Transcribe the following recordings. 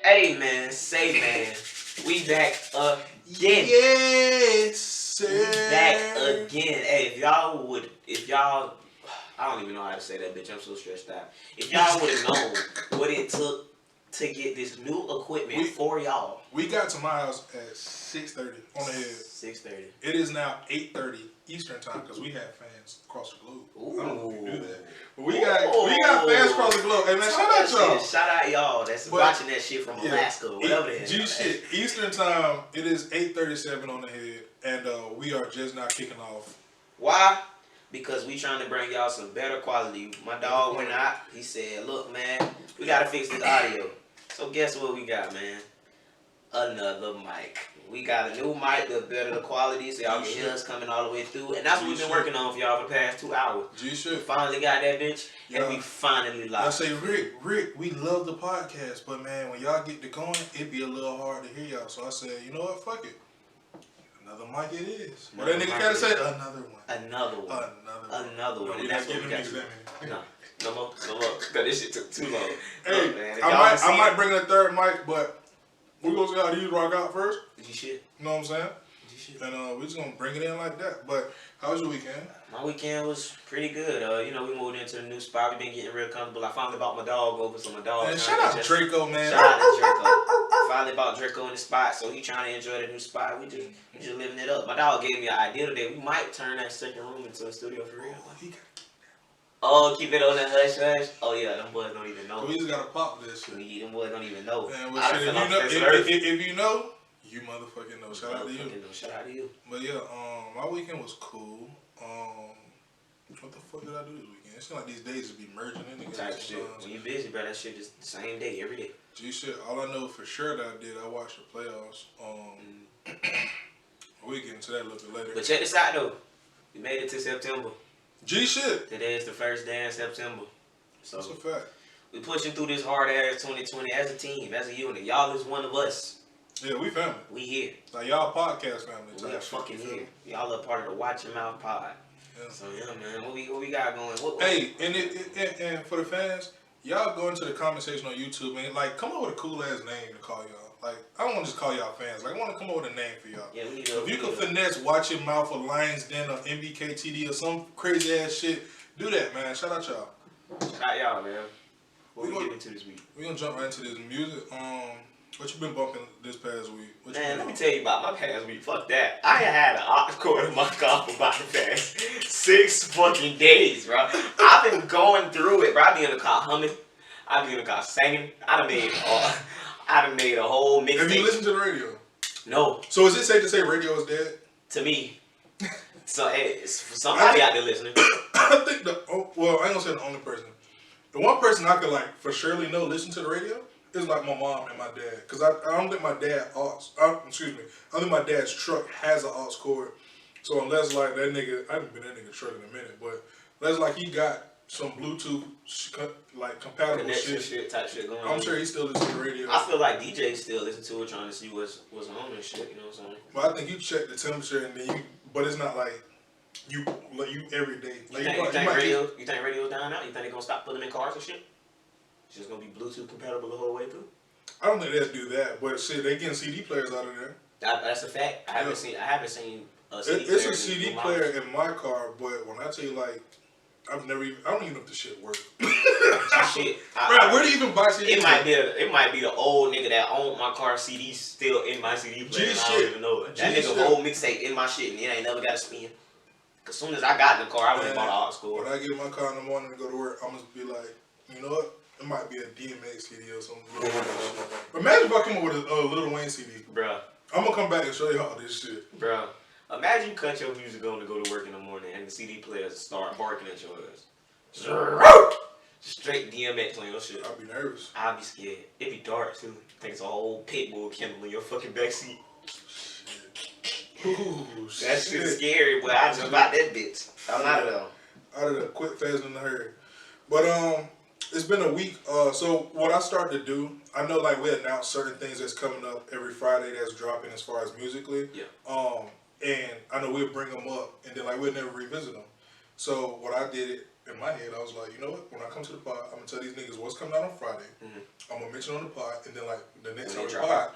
Hey man, say man, we back again. Yes, sir. We back again. Hey, if y'all, I don't even know how to say that, bitch. I'm so stressed out. If y'all would have known what it took to get this new equipment for y'all. We got to my house at 6:30 on the head. 6:30. It is now 8:30 Eastern time because we have fans across the globe. Ooh. I don't know if you do that, but we got fans across the globe. Hey man, shout out y'all. Shout out y'all that's watching that shit from Alaska or whatever the hell. G shit. Eastern time. It is 8:37 on the head, and we are just now kicking off. Why? Because we trying to bring y'all some better quality. My dog went out. He said, "Look, man, we gotta fix this audio." So guess what we got, man? Another mic. We got a new mic to better the quality so y'all can hear us coming all the way through. And that's what we've been working on for y'all for the past 2 hours. We finally got that bitch, and we finally live. I say, Rick, we love the podcast, but man, when y'all get to going, it be a little hard to hear y'all. So I said, you know what, fuck it. Another mic it is. But that nigga gotta say another one. Another one. No, and that's what we got. No more. Cause this shit took too long. Hey, man, I might bring a third mic, but we gonna see how these rock out first. G-shit. You know what I'm saying? G-shit. And we're just gonna bring it in like that. But how was your weekend? My weekend was pretty good. We moved into a new spot. We've been getting real comfortable. I finally bought my dog over, so my dog. Man, shout out Draco, man. Shout out to Draco. Finally bought Draco in the spot, so he trying to enjoy the new spot. We just living it up. My dog gave me an idea today. We might turn that second room into a studio for real. Oh, keep it on the hush hush. Oh yeah, them boys don't even know. We just gotta pop this shit. Them boys don't even know. Man, well, if you know, you motherfucking know. Shout out to you. Shout out to you. But yeah, my weekend was cool. What the fuck did I do this weekend? It seems like these days would be merging in together. Type shit. When you busy, bro, that shit just the same day, every day. G shit. All I know for sure that I did, I watched the playoffs. We'll get into that a little bit later. But check this out though. We made it to September. G shit. Today is the first day in September. So that's a fact. We pushing through this hard ass 2020 as a team, as a unit. Y'all is one of us. Yeah, we family. We here. Like y'all podcast family. We are fucking here. Y'all are part of the Watch Your Mouth pod. Yeah. So yeah, man, what we got going? Hey, and for the fans, y'all go into the comment section on YouTube and like come up with a cool ass name to call y'all. Like I don't want to just call y'all fans. Like I want to come up with a name for y'all. Yeah, we need if you can finesse Watch Your Mouth or Lions Den or MBKTD or some crazy ass shit, do that, man. Shout out y'all. Shout out y'all, man. What we get into this week? We gonna jump right into this music. What you been bumping this past week? Man, let me tell you about my past week. Fuck that. I had an aux cord in my car for about the past 6 fucking days, bro. I've been going through it, bro. I be in the car humming. I be in the car singing. I done made a whole mixtape. Have you listened to the radio? No. So is it safe to say radio is dead? To me. So hey, for somebody out there listening. I think well, I ain't gonna say the only person. The one person I could like for surely know listen to the radio is like my mom and my dad. Cause I don't think my dad I think my dad's truck has an aux cord. So unless like that nigga, I haven't been in that nigga truck in a minute, but unless like he got some Bluetooth like compatible shit type shit going on. I'm sure he still listens to the radio. I feel like DJs still listen to it, trying to see what's on and shit. You know what I'm saying? But I think you check the temperature and then but it's not like you every day. Like you think radio's down now? You think they're gonna stop putting them in cars and shit? It's just gonna be Bluetooth compatible the whole way through? I don't think they'll do that, but shit, they getting CD players out of there. That's a fact. I haven't seen a CD player. It's a CD player in my car, but when I tell you like, I don't even know if the shit works. Shit. Bro, where do you even buy CDs? It might be the old nigga that owned my car CDs still in my CD player. And I don't even know it. That nigga whole mixtape in my shit and it ain't never got a spin. As soon as I got in the car, I went and bought an aux cord. When I get in my car in the morning to go to work, I'm gonna be like, you know what? It might be a DMX CD or something. Imagine if I come up with a Lil Wayne CD. Bruh. I'm gonna come back and show you all this shit. Bruh. Imagine you cut your music on to go to work in the morning and the CD players start barking at your ass. Straight DMX playing your shit. I'll be nervous. I'll be scared. It be dark too. Think it's a whole pit bull kennel in your fucking backseat. Ooh, that shit's scary, boy. I jump out that bitch. I'm out of there. Out of there, quick, fast, and in a hurry. But it's been a week. So what I started to do, I know like we announce certain things that's coming up every Friday that's dropping as far as musically. Yeah. And I know we'll bring them up, and then like we'll never revisit them. So what I did in my head, I was like, you know what? When I come to the pod, I'm gonna tell these niggas what's coming out on Friday. I'm gonna mention on the pod, and then like the next time we pod,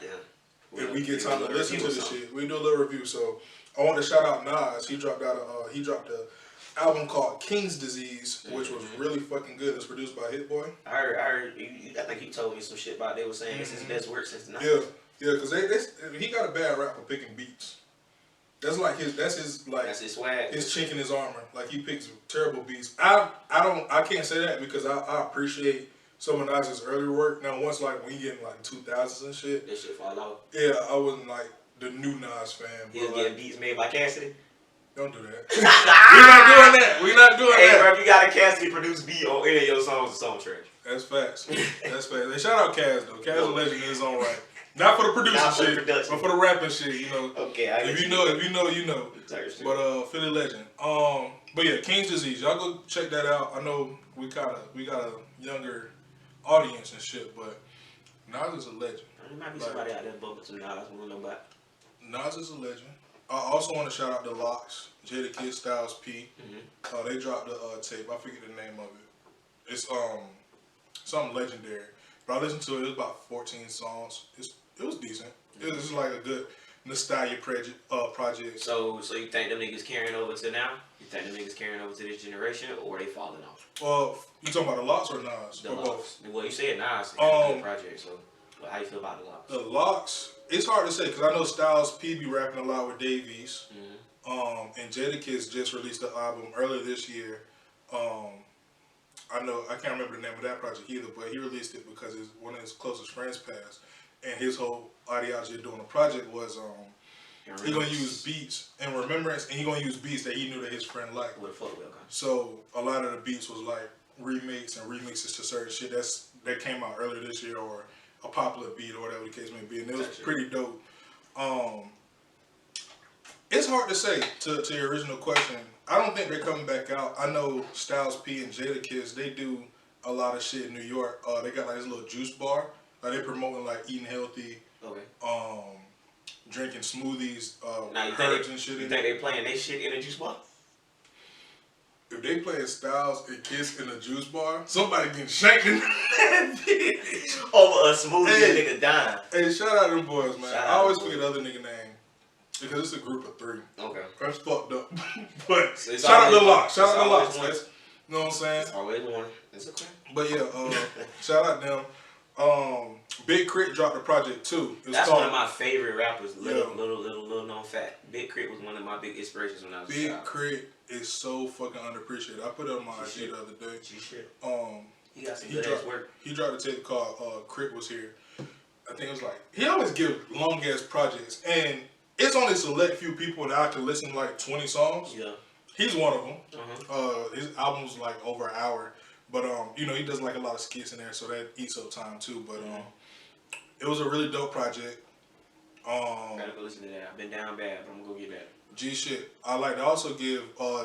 if we get time to listen to the shit, we do a little review. So I want to shout out Nas. He dropped a album called King's Disease, which was really fucking good. It's produced by Hit Boy. I heard. I think you told me some shit about. They were saying it's his best work since the 90s. Yeah, because he got a bad rap for picking beats. That's his swag. His chink in his armor. Like he picks terrible beats. I can't say that because I appreciate some of Nas's earlier work. Now once like when you get in like 2000s and shit. That shit fall out. Yeah, I wasn't like the new Nas fan. He was getting beats made by Cassidy. Don't do that. We're not doing that. Hey, bro, if you got a Cassidy produced beat on any of your songs, it's song trash. That's facts. That's facts. They shout out Kaz though. Kaz a legend in his own right. Not for the producing shit, but for the rapping shit, you know. Okay, if you know, you know. But Philly legend. But yeah, King's Disease. Y'all go check that out. I know we got a younger audience and shit, but Nas is a legend. There might be somebody out there bumping some Nas. We don't know about. Nas is a legend. I also want to shout out the Locks, Jadakiss, Styles P. They dropped a tape. I forget the name of it. It's something legendary. But I listened to it. It was about 14 songs. It was decent. It was like a good nostalgia project. So you think them niggas carrying over to now? You think them niggas carrying over to this generation, or they falling off? Well, you talking about the Locks or Nas? The or Locks. Both? Well, you said Nas. It's a good project. So how you feel about the Locks? The Locks. It's hard to say because I know Styles P be rapping a lot with Davies. And Jadakiss just released the album earlier this year. I can't remember the name of that project either, but he released it because one of his closest friends passed, and his whole ideology of doing the project was he gonna use beats in remembrance, and he gonna use beats that he knew that his friend liked. So a lot of the beats was like remakes and remixes to certain shit that came out earlier this year, or a popular beat or whatever the case may be, and it was pretty dope. It's hard to say to your original question. I don't think they're coming back out. I know Styles P and Jadakiss, they do a lot of shit in New York. They got like this little juice bar. Like they promoting like eating healthy, drinking smoothies, herbs and shit. You think they playing they shit in a juice bar? If they playing Styles and Kiss in a juice bar, somebody getting shanked in that bitch. Over a smoothie, nigga dying. Hey, shout out them boys, man. I always forget the other nigga name. Because it's a group of 3. Okay. That's fucked up. But shout out to Locks. Shout out to Locks. You know what I'm saying? It's always one. It's okay. But yeah, shout out them. Big K.R.I.T. dropped a project too. That's one of my favorite rappers. Little known fact. Big K.R.I.T. was one of my big inspirations when I was a child. Big K.R.I.T. is so fucking underappreciated. I put it on my IG the other day. He got some good ass work. He dropped a tape called K.R.I.T. Was Here. I think it was like, he always give long ass projects, and it's only select few people that I can listen to like 20 songs. Yeah. He's one of them. His album's like over an hour. But you know, he does like a lot of skits in there, so that eats up time too. But it was a really dope project. Gotta go listen to that. I've been down bad, but I'm gonna go get that. G shit. I like to also give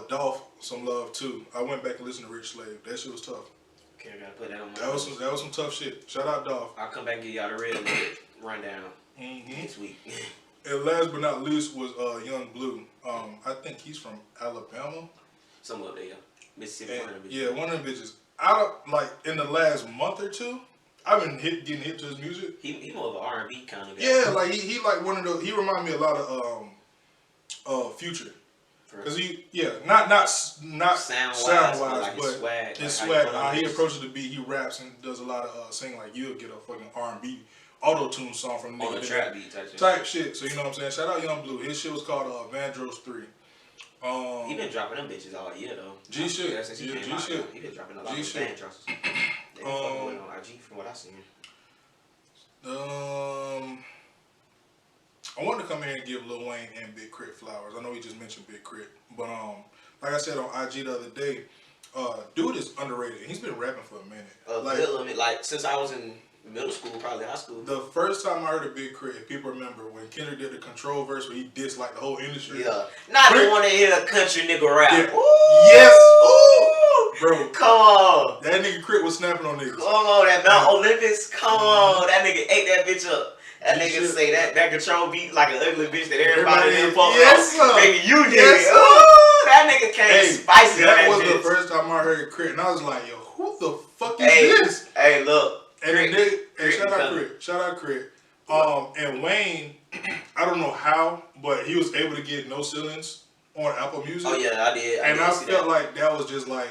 Dolph some love too. I went back and listened to Rich Slave. That shit was tough. Okay, I gotta put that on my That was some tough shit. Shout out Dolph. I'll come back and give y'all the real rundown next week. And last but not least was Young Bleu. I think he's from Alabama. Somewhere up there, Mississippi. One of them bitches. In the last month or two, I've been getting hit to his music. He more of an R&B kind of guy. Yeah, like he like one of those. He remind me a lot of Future. Cause not sound wise, but his swag. He approaches the beat. He raps and does a lot of singing. Like you'll get a fucking R&B auto tune song from on a trap beat type shit. So you know what I'm saying. Shout out Young Bleu. His shit was called Vandross 3. He been dropping them bitches all year though. G shit. He been dropping a lot of Vandrosses. They been fucking with on IG from what I seen. I wanted to come here and give Lil Wayne and Big K.R.I.T. flowers. I know we just mentioned Big K.R.I.T., but like I said on IG the other day, dude is underrated. He's been rapping for a minute. Like since I was in middle school, probably high school. The first time I heard of Big K.R.I.T., people remember when Kendrick did the Control verse where he dissed like the whole industry. Yeah. Not even want to hear a country nigga rap. Yeah. Ooh. Yes. Ooh. Bro. Come on. That nigga K.R.I.T. was snapping on niggas. Come on, that Mount Olympus. Come on. That nigga ate that bitch up. That nigga say that Control beat like an ugly bitch that everybody didn't fuck with. Yes, sir. Maybe you did. Yes, Ooh, that That nigga came spicy. That was the first time I heard K.R.I.T., and I was like, yo, who the fuck is this? Hey, look. And then shout out K.R.I.T. Shout out K.R.I.T. And Wayne, I don't know how, but he was able to get No Ceilings on Apple Music. Oh yeah, I did. I felt like that was just like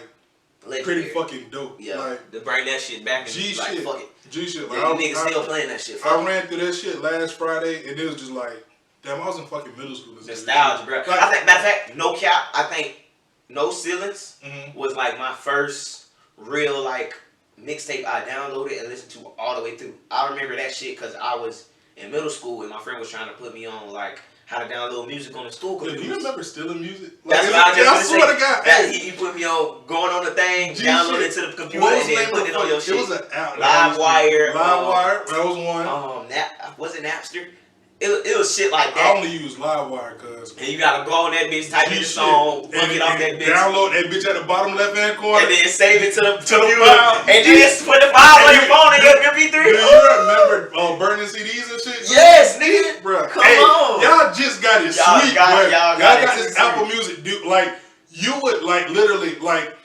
legendary. pretty fucking dope. Yeah, like, to bring that shit back. And G like, shit. fuck it. G shit. Like, you niggas still playing that shit. I ran through that shit last Friday, and it was just like, damn, I was in fucking middle school. Nostalgia, bro. Like, I think, matter of fact, no cap. I think No Ceilings was like my first real like mixtape I downloaded and listened to all the way through. I remember that shit because I was in middle school and my friend was trying to put me on like how to download music on the school computer. Do you remember stealing music? Like, that's what I swear to God. He put me on going on the thing, download it to the computer, and then put it on your shit. It was an app. Livewire. Livewire. That was one. Was it Napster? It was shit like that. I only use Livewire cause. And you gotta go on that bitch, type in the song, plug it off that bitch, download that bitch at the bottom left hand corner, and then save it to the computer, and then put the file on your phone and your MP3. Do you remember burning CDs and shit? Yes, nigga. Bro, come on. Y'all just got it sweet, bro. Y'all got this Apple Music, dude. Like you would like literally like.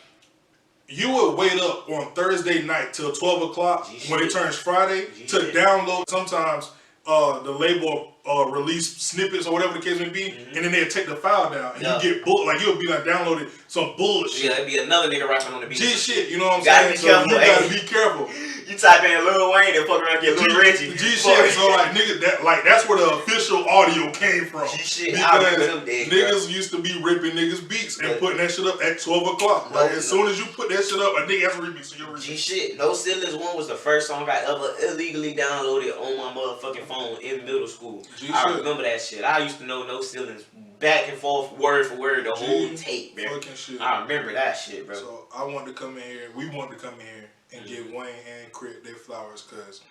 You would wait up on Thursday night till 12 o'clock when it turns Friday to download. Sometimes the label release snippets or whatever the case may be, and then they'd take the file down and you get like you'll be like downloading some bullshit. Yeah, it'd be another nigga rapping on the beat. G shit, you know what I'm saying? So you gotta be careful. You type in Lil Wayne and fuck around and get Lil Reggie. G shit, so like nigga, that's where the official audio came from. G shit, because niggas used to be ripping niggas beats and putting that shit up at 12 o'clock. Like as soon as you put that shit up, a nigga has to remix it. G shit, No Ceilings 1 was the first song I ever illegally downloaded on my motherfucking phone in middle school. I remember that shit. I used to know No Ceilings back and forth, word for word, the whole tape, man. Fucking shit. I remember that shit, bro. So I wanted to come in here. We wanted to come in here and give Wayne and K.R.I.T. their flowers, because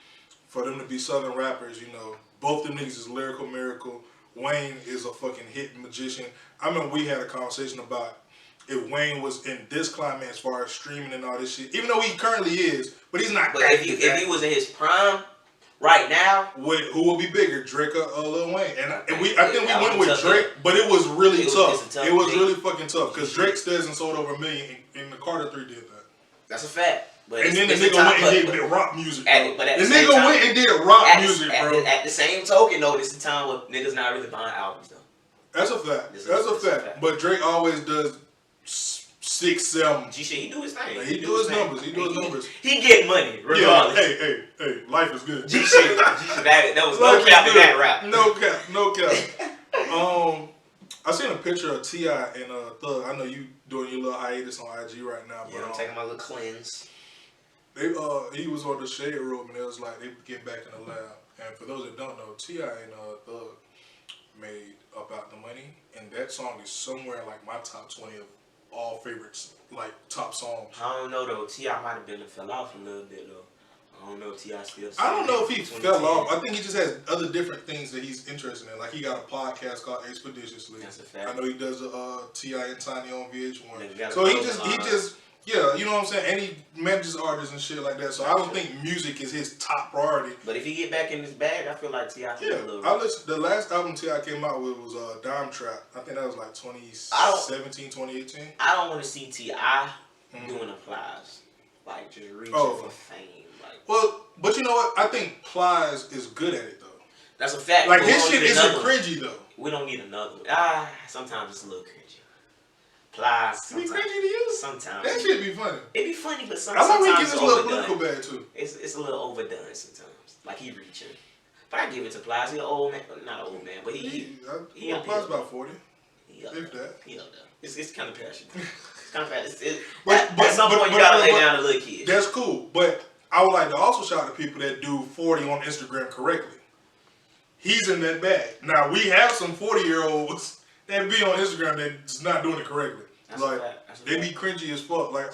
for them to be Southern rappers, you know, both them niggas is lyrical miracle. Wayne is a fucking hit magician. I remember we had a conversation about if Wayne was in this climate as far as streaming and all this shit, even though he currently is, but he's not. But if he was in his prime right now, who will be bigger, Drake or Lil Wayne? And I think we went with Drake, but it was really tough. It was really fucking tough because Drake still sold over $1 million, and the Carter 3 did that. That's a fact. But and then the nigga went and did rock music, bro. The nigga went and did rock music, bro. At the same token, though, this is the time where niggas not really buying albums, though. That's a fact. That's a fact. But Drake always does 6, 7. G shit, he do his thing. He do his numbers. He do his numbers. He get money, regardless. Yeah, hey, life is good. G shit, that was no cap in that rap. No cap. I seen a picture of T.I. and Thug. I know you doing your little hiatus on IG right now. Yeah, but, I'm taking my little cleanse. He was on the shade room and it was like they get back in the lab. And for those that don't know, T.I. and Thug made About the Money, and that song is somewhere like my top 20 of all favorites, like top songs. I don't know though. T.I. might have been fell off a little bit though. I don't know if T.I. still. I don't know if he fell off. I think he just has other different things that he's interested in. Like he got a podcast called Expeditiously. That's a fact. I know he does T.I. and Tiny on VH1. So he just yeah, you know what I'm saying? And he manages artists and shit like that. So I don't think music is his top priority. But if he get back in his bag, I feel like T.I. Yeah, the last album T.I. came out with was Dime Trap. I think that was like 2017, 2018. I don't want to see T.I. doing applause. Like just reaching for fame. Well, but you know what? I think Plies is good at it though. That's a fact. Like his shit isn't cringy though. We don't need another one. Sometimes it's a little cringy. Plies. It be cringy to you? Sometimes. That shit be funny. It be funny, but sometimes I like when he gets it's a little overdone. political bag too. It's a little overdone sometimes. Like he reaching. But I give it to Plies. He an old man, not old man, but he Plies about 40. If that. He up there. It's kind of passionate. It's kind of fast. At some point you gotta lay down a little kid. That's cool, but I would like to also shout out to people that do 40 on Instagram correctly. He's in that bag. Now we have some 40-year-olds that be on Instagram that's not doing it correctly. That's like they be cringy as fuck. Like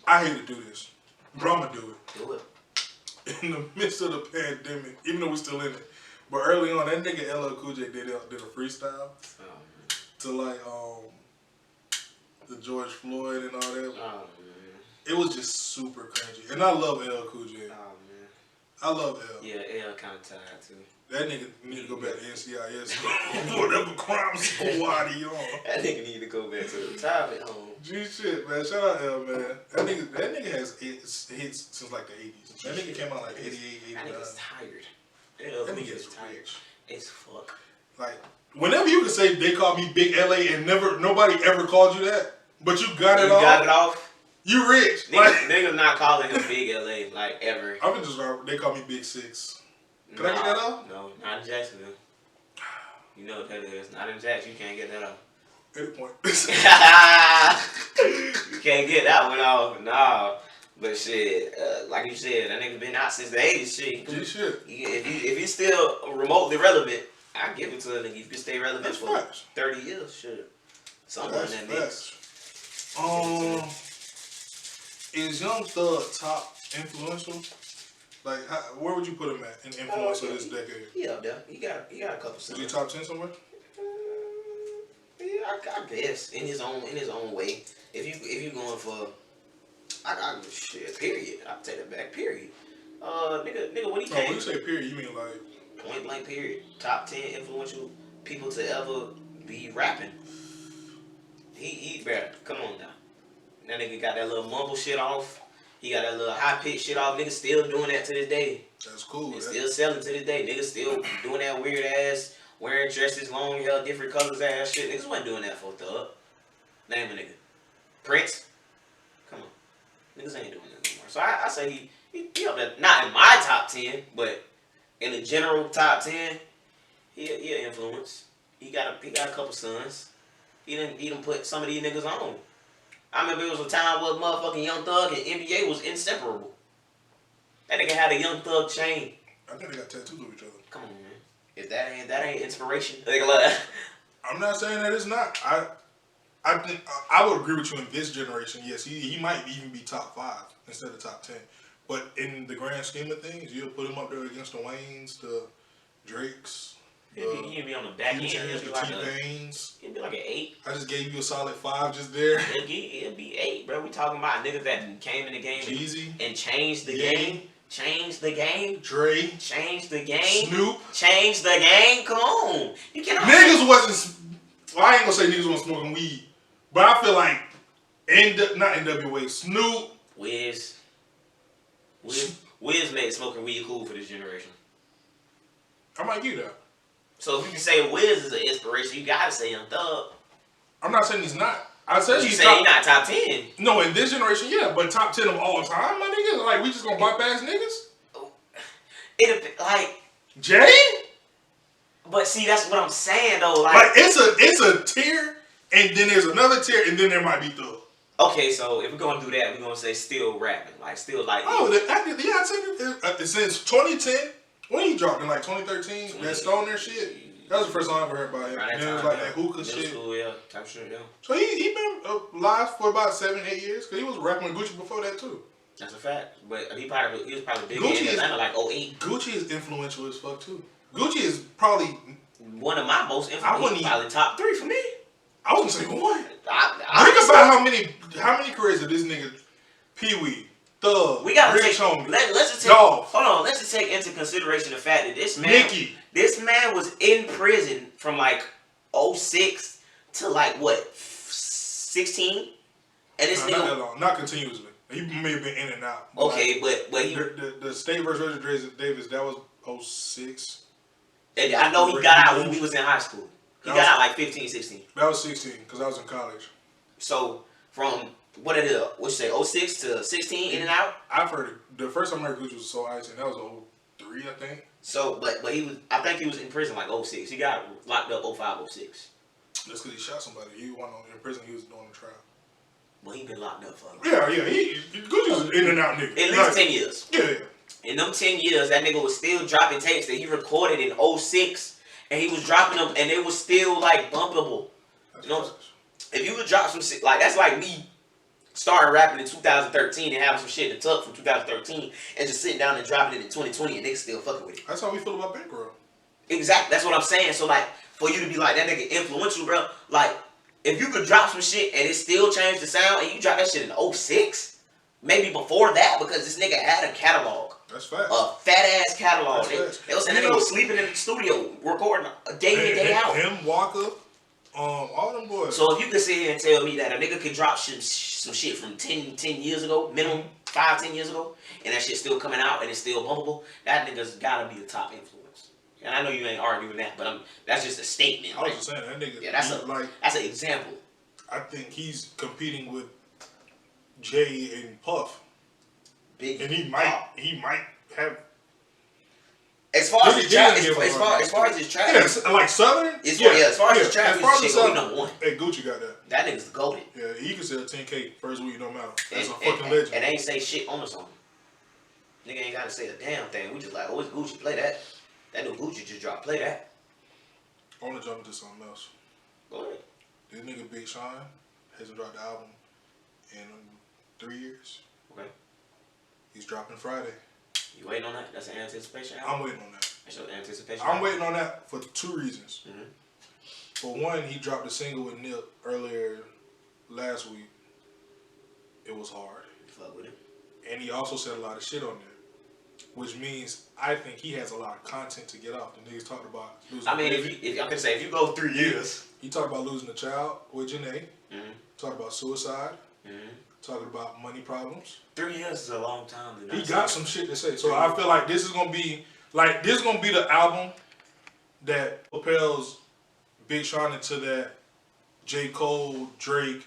I hate to do this, but I'm gonna do it. Do it. In the midst of the pandemic, even though we're still in it. But early on, that nigga LL Cool J did a freestyle to like the George Floyd and all that. Oh, man. It was just super cringy, and I love LL Cool J. Oh man. I love L. Yeah, L kind of tired too. That nigga need to go back to NCIS. Whatever crime squad he on. That nigga need to go back to the retirement home. G shit, man. Shout out L, man. That nigga has hits since like the 80s. That nigga came out like 88, 89. That nigga's tired. That nigga is tired. It's fuck. Like, whenever you can say they call me Big LA and nobody ever called you that, but you got it off. You got it off? You rich. Niggas not calling him Big LA, like, ever. I'm just, they call me Big Six. Can I get that off? No, not in Jacksonville. You know what that is. Not in Jackson, you can't get that off. 8 point. You can't get that one off, no. But shit, like you said, that nigga been out since the 80s, shit. G shit. If he's still remotely relevant, I give it to a nigga. You can stay relevant That's for facts. 30 years, shit. Somewhere in that mix. Is Young Thug top influential? Like, where would you put him at in influence of this decade? He up there. He got a couple songs. Is he top 10 somewhere? Yeah, I guess in his own way. If you going for, shit. Period. I'll take that back. Period. Nigga, when he came. When you say period, you mean like point blank. Period. Top 10 influential people to ever be rapping. He better. Come on now. That nigga got that little mumble shit off. He got that little high pitch shit off. Niggas still doing that to this day. That's cool. It's still selling to this day. Niggas still doing that weird ass, wearing dresses, long hair, different colors ass shit. Niggas wasn't doing that for Thug. Name a nigga. Prince? Come on. Niggas ain't doing that anymore. So I say he up there, not in my top 10, but in the general top 10, he an influence. He got a couple sons. He done put some of these niggas on. I remember it was a time where motherfucking Young Thug and NBA was inseparable. That nigga had a Young Thug chain. I think they got tattoos of each other. Come on, man. If that ain't inspiration, nigga, like, I'm not saying that it's not. I think I would agree with you in this generation. Yes, he might even be top 5 instead of top 10. But in the grand scheme of things, you'll put him up there against the Waynes, the Drakes. He'd be on the back end. He'd be like He'd be like an 8. I just gave you a solid 5 just there. It'd be 8, bro. We talking about niggas that came in the game Jeezy, and changed the game. Changed the game. Dre. Changed the game. Snoop. Changed the game. Come on. You cannot. Niggas wasn't. Well, I ain't gonna say niggas wasn't smoking weed, but I feel like not NWA. Snoop. Wiz made smoking weed cool for this generation. I might give you that. So if you can say Wiz is an inspiration, you gotta say Young Thug. I'm not saying he's not. I said he's not top 10. No, in this generation, yeah, but top 10 of all time, my niggas. Like, we just gonna bypass niggas? It like Jay. But see, that's what I'm saying though. Like it's a tier, and then there's another tier, and then there might be Thug. Okay, so if we're gonna do that, we're gonna say still rapping, like still like. Oh, yeah, I'd say since 2010. When he dropped in like 2013, that Stoner shit, that was the first time I ever heard about him. And it was like that hookah shit. School, yeah, type shit, yeah. So he been live for about 7-8 years, because he was rapping with Gucci before that too. That's a fact. But he was probably big Gucci in Atlanta like 08. Gucci is influential as fuck too. Gucci is probably one of my most influential, probably top 3 for me. I was gonna say one. Think about how many careers of this nigga Pee-wee, Thug, we gotta Rick take. Kam, Let's just take. Dolph. Hold on. Let's just take into consideration the fact that Nicki. This man was in prison from like 06 to like what 16, and this nigga not that long, not continuously. He may have been in and out. Okay, like, but he the State versus Reggie Davis, that was 06. And I know he got out when we was in high school. He got out like 15, 16. That was 16 because I was in college. So from what you say 06 to 16 in and out? I've heard it. The first time I heard Gucci was So Ice, and that was 03, I think. So, but I think he was in prison like 06. He got locked up 05, 06. That's because he shot somebody. He went in prison. He was doing the trial. Well, he been locked up for. Yeah. Gucci was in and out nigga. At least 10 years. Yeah. In them 10 years, that nigga was still dropping tapes that he recorded in 06, and he was dropping them, and they was still like bumpable. You know, if you would drop some shit like that's like me starting rapping in 2013 and having some shit in the tuck from 2013 and just sitting down and dropping it in 2020 and niggas still fucking with it. That's how we feel about Bankroll. Exactly. That's what I'm saying. So like, for you to be like that nigga influential, bro, like if you could drop some shit and it still changed the sound and you drop that shit in 06, maybe before that because this nigga had a catalog. That's facts. A fat ass catalog. They Facts. was saying they was sleeping in the studio recording a day in, day out. Him, Walker, all them boys. So if you could sit here and tell me that a nigga could drop some shit from 10 years ago, minimum 5-10 years ago, and that shit's still coming out and it's still bumpable, that nigga's gotta be a top influence. And I know you ain't arguing that, but that's just a statement. I was just saying that nigga. Yeah, that's an example. I think he's competing with Jay and Puff. Big, and he might have. As far as his trap, as far as his trap, like Southern. As far as his trap, shit go number one. Hey, Gucci got that. That nigga's the golden. Yeah, he can sell 10K first week, no matter. That's a fucking legend. And they ain't say shit on the song. Nigga ain't gotta say a damn thing. We just like, oh, it's Gucci, play that. That new Gucci just dropped, play that. I wanna jump into something else. Go ahead. This nigga Big Sean hasn't dropped the album in 3 years. Okay. He's dropping Friday. You waiting on that? That's an anticipation album? I'm waiting on that. That's your anticipation I'm waiting on that for 2 reasons. Mm-hmm. For one, he dropped a single with Nip earlier last week. It was hard. You fuck with it. And he also said a lot of shit on there. Which means I think he has a lot of content to get off. The niggas talked about losing if you go 3 years. He talked about losing a child with Janae. Mm-hmm. Talked about suicide. Mm-hmm. Talking about money problems. 3 years is a long time. He got some shit to say. So I feel like this is gonna be the album that propels Big Sean into that J. Cole, Drake,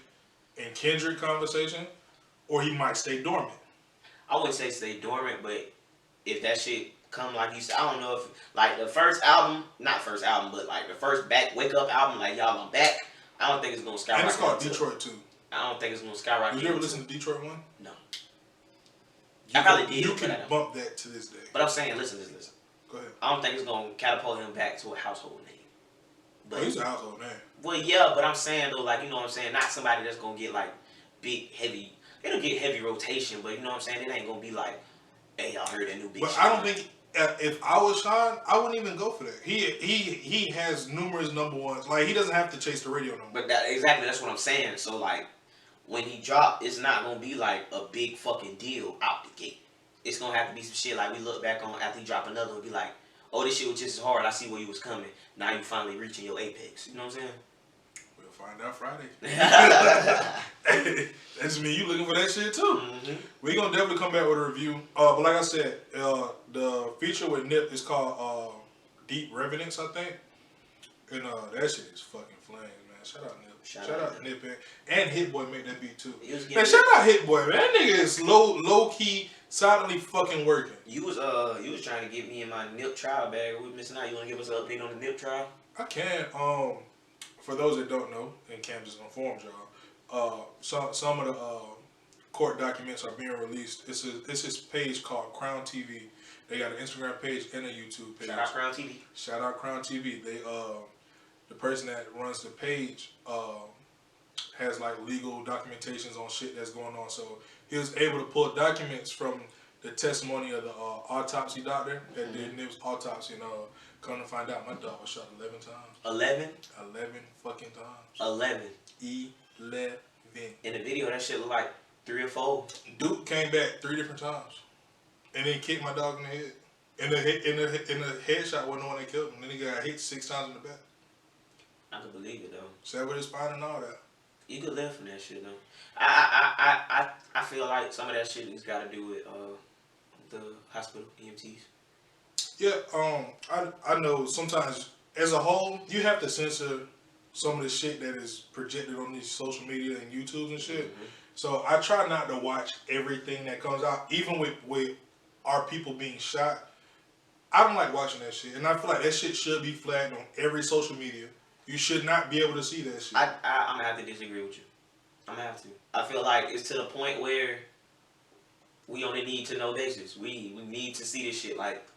and Kendrick conversation, or he might stay dormant. I wouldn't say stay dormant, but if that shit come like you said, I don't know if like the first album, not first album, but like the first wake up album, like y'all I'm back. I don't think it's gonna skyrocket. And it's called Detroit too. I don't think it's gonna skyrocket. Did you ever listen to Detroit 1? No. I probably did. You can bump that to this day. But I'm saying, listen. Go ahead. I don't think it's gonna catapult him back to a household name. But he's a household name. Well, yeah, but I'm saying though, like you know what I'm saying, not somebody that's gonna get like big, heavy. They don't get heavy rotation, but you know what I'm saying. It ain't gonna be like, hey, y'all heard that new Big But Sean. I don't think if I was Sean, I wouldn't even go for that. He has numerous number ones. Like he doesn't have to chase the radio no more. But that's what I'm saying. So like, when he drop, it's not gonna be like a big fucking deal out the gate. It's gonna have to be some shit like we look back on after he drop another and be like, oh, this shit was just as hard. I see where you was coming. Now you finally reaching your apex. You know what I'm saying? We'll find out Friday. That's me. You looking for that shit too? Mm-hmm. We gonna definitely come back with a review. But like I said, the feature with Nip is called Deep Revenants, I think. And that shit is fucking flames, man. Shout out Nip. Shout out Nip and Hit Boy made that beat too. Man, shout out Hit Boy, man. That nigga is low key, silently fucking working. You was trying to get me in my Nip trial bag. We missing out. You wanna give us an update on the Nip trial? I can. For those that don't know, and Cam just informed y'all, some of the court documents are being released. It's his page called K.R.I.T.T. TV. They got an Instagram page and a YouTube page. Shout out K.R.I.T.T. TV. Shout out K.R.I.T.T. TV. They the person that runs the page has like legal documentations on shit that's going on. So he was able to pull documents from the testimony of the autopsy doctor that did Nip's autopsy, and come to find out, my dog was shot 11 times. 11? 11 fucking times. 11. 11. In the video, that shit looked like 3 or 4. Duke came back 3 different times, and then kicked my dog in the head. In the headshot wasn't the one that killed him. Then he got hit 6 times in the back. I could believe it though. Sat with his spine and all that. You could live from that shit though. I feel like some of that shit has got to do with the hospital EMTs. Yeah, I know sometimes as a whole you have to censor some of the shit that is projected on these social media and YouTubes and shit. Mm-hmm. So I try not to watch everything that comes out, even with our people being shot. I don't like watching that shit, and I feel like that shit should be flagged on every social media. You should not be able to see that shit. I'm gonna have to disagree with you. I'm gonna have to. I feel like it's to the point where we on a need to know basis. We need to see this shit. Like,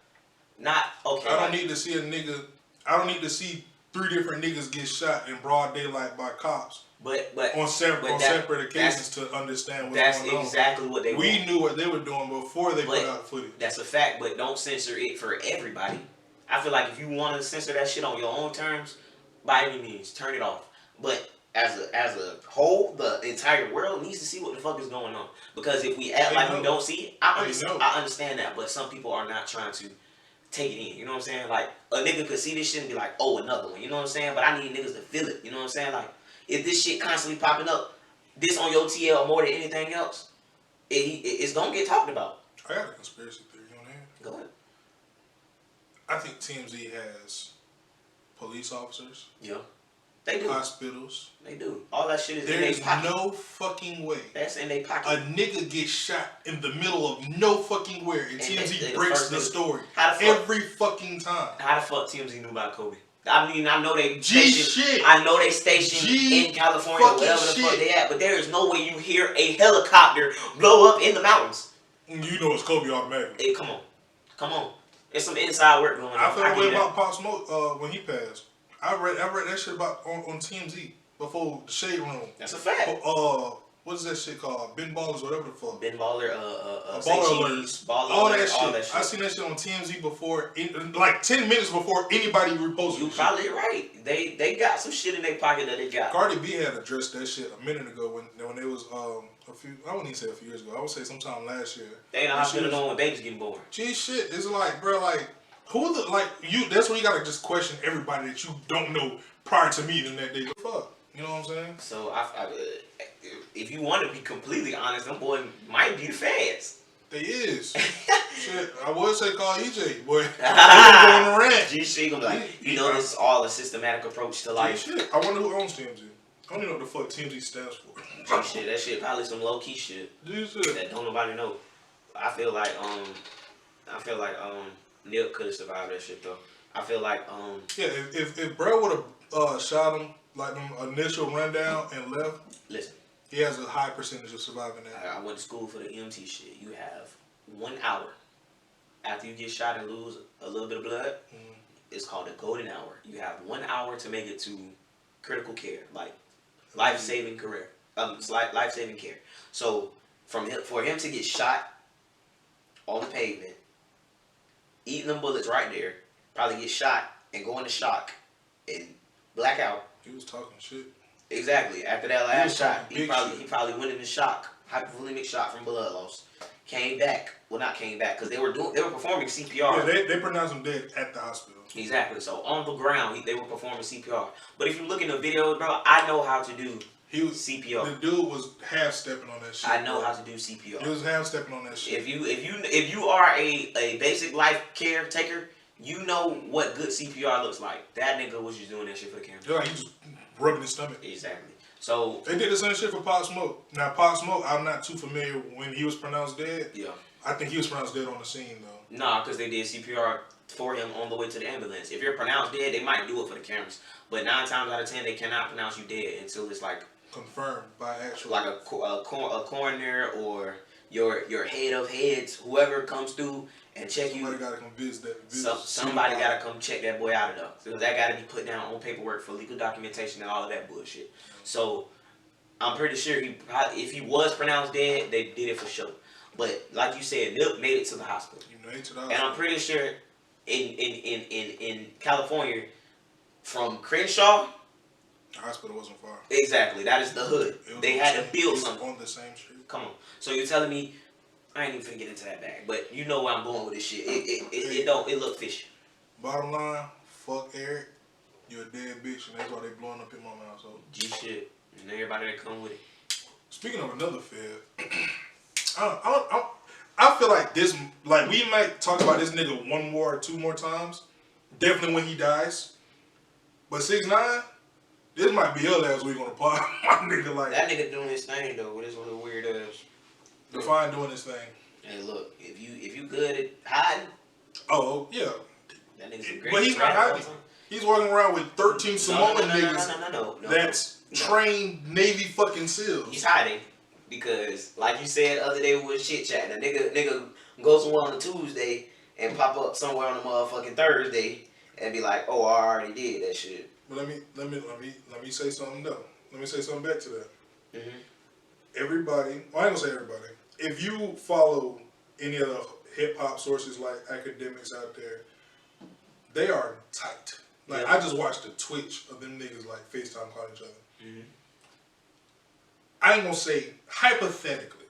not okay. I don't need to see a nigga. I don't need to see 3 different niggas get shot in broad daylight by cops. But on separate occasions to understand what's going on. That's exactly what they. We knew what they were doing before they put out footage. That's a fact. But don't censor it for everybody. I feel like if you want to censor that shit on your own terms, by any means, turn it off. But as a whole, the entire world needs to see what the fuck is going on. Because if we act like we don't see it, I understand that, but some people are not trying to take it in. You know what I'm saying? Like a nigga could see this shit and be like, oh, another one. You know what I'm saying? But I need niggas to feel it. You know what I'm saying? Like if this shit constantly popping up, this on your TL more than anything else, it's gonna get talked about. I got a conspiracy theory on that. Go ahead. I think TMZ has police officers. Yeah. They do. Hospitals. They do. All that shit is there in their pocket. There is no fucking way. That's in their pocket. A nigga gets shot in the middle of no fucking where, and TMZ breaks the story every fucking time. How the fuck TMZ knew about Kobe? I mean, I know they stationed. I know they stationed in California, wherever the fuck they at. But there is no way you hear a helicopter blow up in the mountains. You know it's Kobe automatically. Hey, come on. There's some inside work going on. I felt way about Pop Smoke when he passed. I read that shit about on TMZ before the Shade Room. That's a fact. What is that shit called? Ben Ballers, whatever the fuck. Ben Baller, Baller all that shit. I seen that shit on TMZ before, like 10 minutes before anybody reposted. You probably right. They got some shit in their pocket that they got. Cardi B had addressed that shit a minute ago when it was I wouldn't even say a few years ago. I would say sometime last year. They ain't in the hospital knowing when babies getting born. Gee, shit. It's like, bro, like you. That's when you gotta just question everybody that you don't know prior to meeting that day. Fuck. You know what I'm saying? So if you want to be completely honest, them boys might be the fans. They is. Shit, I would say call EJ, boy. Going around. G-Shit gonna be like, this is all a systematic approach to life. Shit. I wonder who owns TMZ. I don't even know what the fuck TMZ stands for. Shit, that shit probably some low key shit that don't nobody know. I feel like Nip could have survived that shit though. I feel like yeah, if bro would have shot him like them initial rundown and left. Listen, he has a high percentage of surviving that. I went to school for the EMT shit. You have 1 hour after you get shot and lose a little bit of blood. It's called a golden hour. You have 1 hour to make it to critical care, like life-saving care. Life-saving care. So for him to get shot on the pavement, eating them bullets right there, probably get shot and go into shock and black out. He was talking shit. Exactly. After that last shot, he probably went into shock, hypovolemic shock from blood loss. Came back. Well, not came back because they were performing CPR. Yeah, they pronounced him dead at the hospital. Exactly. So on the ground, they were performing CPR. But if you look in the video, bro, I know how to do CPR. The dude was half stepping on that shit. I know how to do CPR. He was half stepping on that shit. If you are a basic life caretaker, you know what good CPR looks like. That nigga was just doing that shit for the camera. Yeah, like he just rubbing his stomach. Exactly. So they did the same shit for Pop Smoke. Now Pop Smoke, I'm not too familiar when he was pronounced dead. Yeah. I think he was pronounced dead on the scene though. Nah, because they did CPR for him on the way to the ambulance. If you're pronounced dead, they might do it for the cameras. But 9 times out of 10, they cannot pronounce you dead until it's like confirmed by actual, like a coroner or your head of heads, whoever comes through and check you. Somebody gotta come visit that. Somebody gotta come check that boy out of there. So that gotta be put down on paperwork for legal documentation and all of that bullshit. So I'm pretty sure if he was pronounced dead, they did it for sure. But like you said, Nip made it to the hospital. And I'm pretty sure in California, from Crenshaw, the hospital wasn't far. Exactly, that is the hood. They had to build something on the same street. Come on. So you're telling me I ain't even finna get into that bag, but you know where I'm going with this shit. It look fishy. Bottom line, fuck Eric. You're a dead bitch, and that's why they blowing up in my mouth. So G shit, and everybody that come with it. Speaking of another fed, I feel like this, like we might talk about this nigga 1 more or 2 more times. Definitely when he dies. But 6ix9ine, this might be your last week on the pod. My nigga, like that nigga doing his thing though. With his little weird ass. Define doing his thing. Hey, look, if you good at hiding. Oh yeah. That nigga's a great. But he's not hiding. He's walking around with 13 Samoan niggas. No. That's trained Navy fucking SEALs. He's hiding because, like you said the other day, we was chit chatting. A nigga go somewhere on a Tuesday and pop up somewhere on a motherfucking Thursday and be like, "Oh, I already did that shit." But let me say something though. Let me say something back to that. Mm-hmm. Everybody, well, I ain't gonna say everybody. If you follow any of the hip hop sources like academics out there, they are tight. Like I just watched the Twitch of them niggas like FaceTime calling each other. Mm-hmm. I ain't gonna say hypothetically,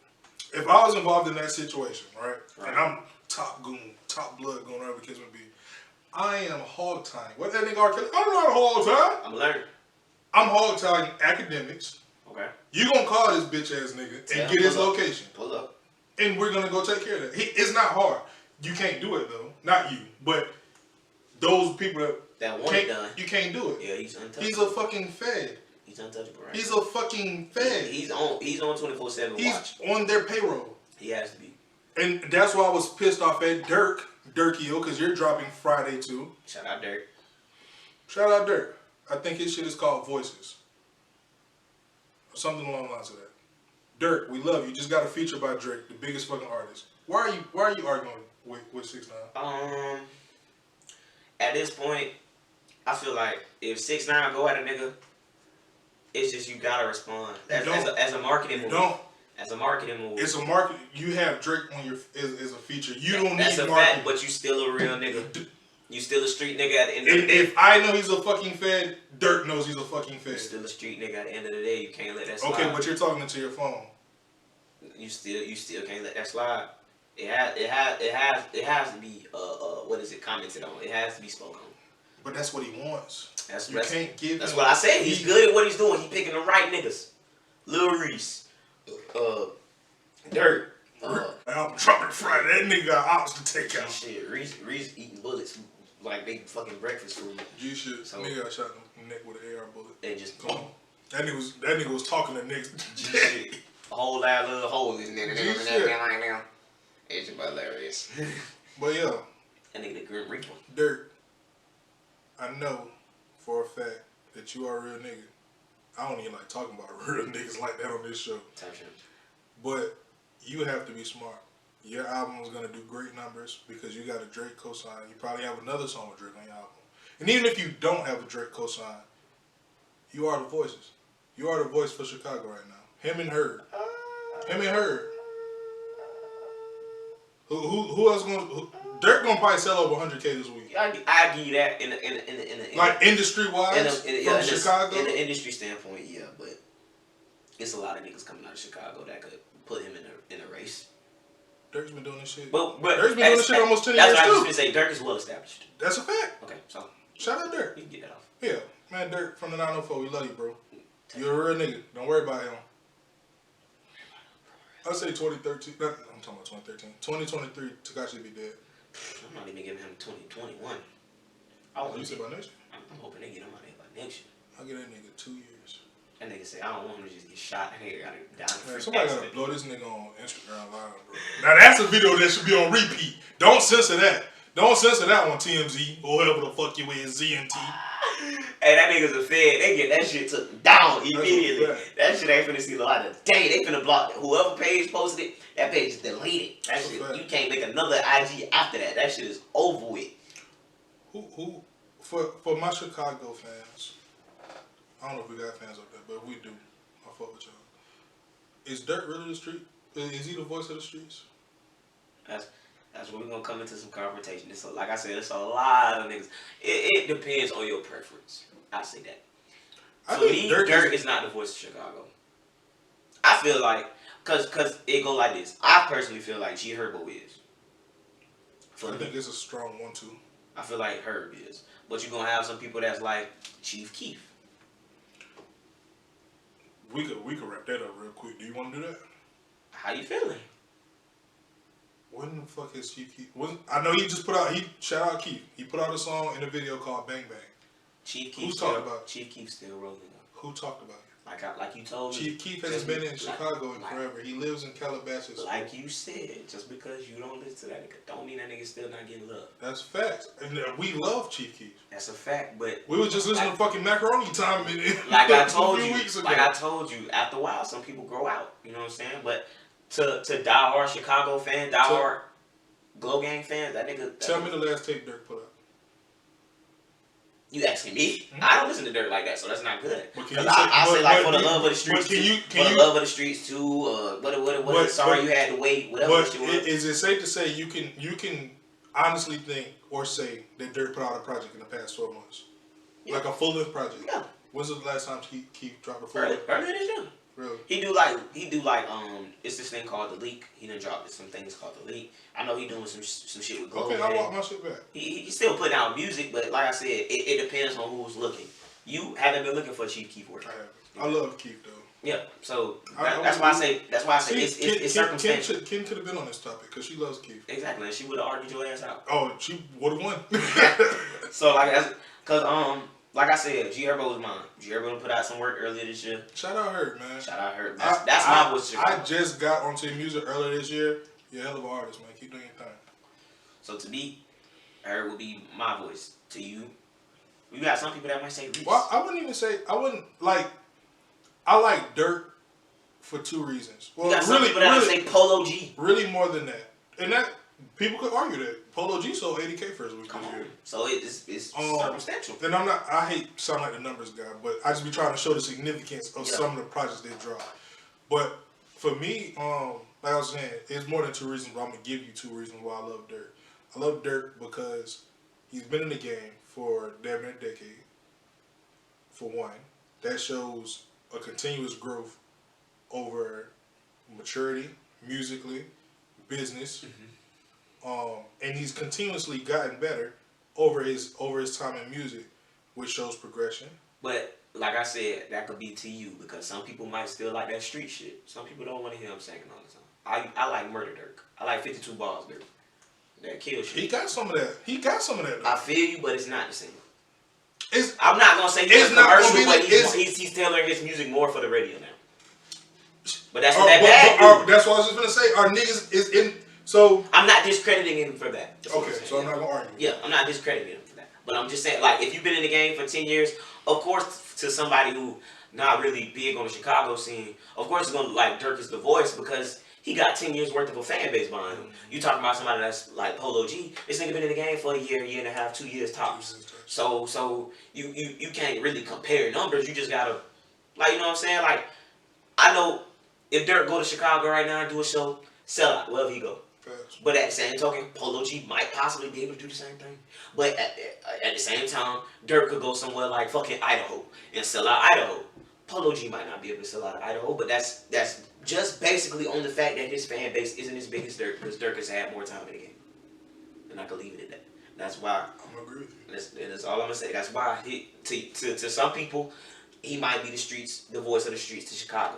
if I was involved in that situation, right? And I'm top goon, top blood goon, whatever the case may be, I am hog tying. What that nigga R. Kelly? I don't know how to hog tie. I'm learning. I'm hog tying academics. Okay. You gonna call this bitch ass nigga and get his location. Pull up. And we're gonna go take care of that. It's not hard. You can't do it though. Not you, but those people that want it done. You can't do it. Yeah, he's untouchable. He's a fucking fed. He's untouchable, right? He's a fucking fed. He's on 24/7 watch. He's on their payroll. He has to be. And that's why I was pissed off at Dirkio, because you're dropping Friday too. Shout out Dirk. Shout out Dirk. I think his shit is called Voices. Or something along the lines of that. Dirk, we love you. Just got a feature by Drake, the biggest fucking artist. Why are you arguing with 6ix9ine? At this point, I feel like if 6ix9ine go at a nigga, it's just you gotta respond. As a marketing move. As a marketing move. It's a market. You have Drake on your as a feature. You don't need that's a marketing. fact, but you still a real nigga. You still a street nigga at the end of the day. If I know he's a fucking fed, Dirk knows he's a fucking fed. You still a street nigga at the end of the day. You can't let that slide. Okay, but you're talking into your phone. You still can't let that slide. It has to be what is it commented on? It has to be spoken on. But that's what he wants. Can't give. That's what I said. He's good at what he's doing. He's picking the right niggas. Lil Reese. Dirt. I'm dropping Friday. That nigga got ops to take out. Shit, Reese eating bullets like they fucking breakfast food. G shit. So, nigga got shot in the neck with an AR bullet. And just come on. That nigga was talking to niggas. G shit. A whole lot of little holes in there. It's hilarious. But yeah. That nigga the Grim Reaper. Dirt. I know for a fact that you are a real nigga. I don't even like talking about real niggas like that on this show. But you have to be smart. Your album is going to do great numbers because you got a Drake cosign. You probably have another song with Drake on your album. And even if you don't have a Drake cosign, you are the voices. You are the voice for Chicago right now. Him and her. Who else going to... Dirk going to probably sell over 100K this week. I give you that in the like industry-wise from Chicago? In the industry standpoint, yeah. But it's a lot of niggas coming out of Chicago that could put him in a race. Dirk's been doing this shit. But Dirk's been doing this shit almost 10 years That's what I was too. going to say. Dirk is well established. That's a fact. Okay, so... Shout out Dirk. You can get that off. Yeah. Man, Dirk from the 904, we love you, bro. You're a real nigga. Don't worry about him. I say 2013. I'm talking about 2013. 2023, Tekashi be dead. I'm not even giving him 2021. You said by next year? I'm hoping they get him out of here by next year. I'll get that nigga 2 years. That nigga say, I don't want him to just get shot. I gotta die. Man, somebody gotta blow this nigga on Instagram Live, bro. Now that's a video that should be on repeat. Don't censor that. Don't censor that on TMZ or whoever the fuck you is, ZNT. Hey, that nigga's a fed. They get that shit took down immediately. That shit ain't finna see the light of day. They finna block it. Whoever page posted it, that page is deleted. That shit, you can't make another IG after that. That shit is over with. For my Chicago fans, I don't know if we got fans up there, but if we do, I fuck with y'all. Is Dirt really the street? Is he the voice of the streets? That's where we're gonna come into some confrontation. Like I said, it's a lot of niggas. It depends on your preference. I say that. For me, Dirt is not the voice of Chicago. I feel like, cause it go like this. I personally feel like G Herbo is. I think it's a strong one too. I feel like Herb is. But you're gonna have some people that's like Chief Keef. We could wrap that up real quick. Do you want to do that? How you feeling? When the fuck is Chief Keef? I know he just put out. Shout out Keef. He put out a song in a video called Bang Bang. Chief Keef. Who's talking about? Chief Keef still rolling up. Who talked about it? Like you told me. Chief Keef has been in Chicago forever. He lives in Calabasas. Like you said, just because you don't listen to that nigga, don't mean that nigga still not getting love. That's facts. And we love Chief Keef. That's a fact, but we was just listening to fucking Macaroni Time like I told you, like I told you, after a while, some people grow out. You know what I'm saying? But to diehard Chicago fan, diehard Glow Gang fans, that nigga. Tell me the last tape Dirk put up. You asking me? Mm-hmm. I don't listen to Dirt like that, so that's not good. I say like for the love of the streets, the love of the streets too. What? Sorry you had to wait. Whatever. But is it safe to say you can honestly think or say that Dirt put out a project in the past 12 months, like a full length project? Yeah. When's the last time Keith dropped a full length? Earlier this year. Really? He do like it's this thing called the leak. He done dropped some things called the leak. I know he doing some shit with Gold. Okay, I walk my shit back. He still putting out music, but like I said, it depends on who's looking. You haven't been looking for Chief Keef work. I love Keith though. Yeah, so that's why I say it's circumstantial. Ken could have been on this topic because she loves Keith. Exactly, and she would have argued your ass out. Oh, she would have won. So like that's because like I said, G Herbo was mine. G Herbo put out some work earlier this year. Shout out her, man. Shout out her. That's my voice. I just got onto music earlier this year. You're a hell of an artist, man. Keep doing your thing. So to me, her would be my voice. To you, you got some people that might say Reese. Well, I wouldn't even say I wouldn't like. I like Dirt for two reasons. Well, you got some people that say Polo G. Really, more than that, and that people could argue that Polo G sold 80K first week. Come on. So it's circumstantial. And I'm not. I hate sound like the numbers guy, but I just be trying to show the significance of some of the projects they drop. But for me, like I was saying, it's more than two reasons. But I'm gonna give you two reasons why I love Dirt. I love Dirt because he's been in the game for damn near a decade. For one, that shows a continuous growth over maturity, musically, business, and he's continuously gotten better over his time in music, which shows progression. But like I said, that could be to you because some people might still like that street shit. Some people don't want to hear him singing all the time. I like Murder Dirk. I like 52 Bars Dirk. That kill shit. He got some of that. Though. I feel you, but it's not the same. I'm not gonna say he's commercial, but he's tailoring his music more for the radio now. But that's what that bad. That's what I was just gonna say. Our niggas is in. So I'm not discrediting him for that. Okay, so I'm not gonna argue. Yeah, I'm not discrediting him for that. But I'm just saying, like, if you've been in the game for 10 years, of course, to somebody who not really big on the Chicago scene, of course, it's gonna like Dirk is the voice because he got 10 years worth of a fan base behind him. You talking about somebody that's like Polo G? This nigga been in the game for a year and a half, 2 years tops. So you can't really compare numbers. You just gotta, like, you know what I'm saying? Like, I know if Dirk go to Chicago right now and do a show, sell out wherever he go. But at the same token, Polo G might possibly be able to do the same thing. But at the same time, Dirk could go somewhere like fucking Idaho and sell out Idaho. Polo G might not be able to sell out Idaho, but that's just basically on the fact that his fan base isn't as big as Dirk because Dirk has had more time in the game. And I can leave it at that. That's why. I'm agree with you. That's all I'm gonna say. That's why to some people, he might be the voice of the streets to Chicago.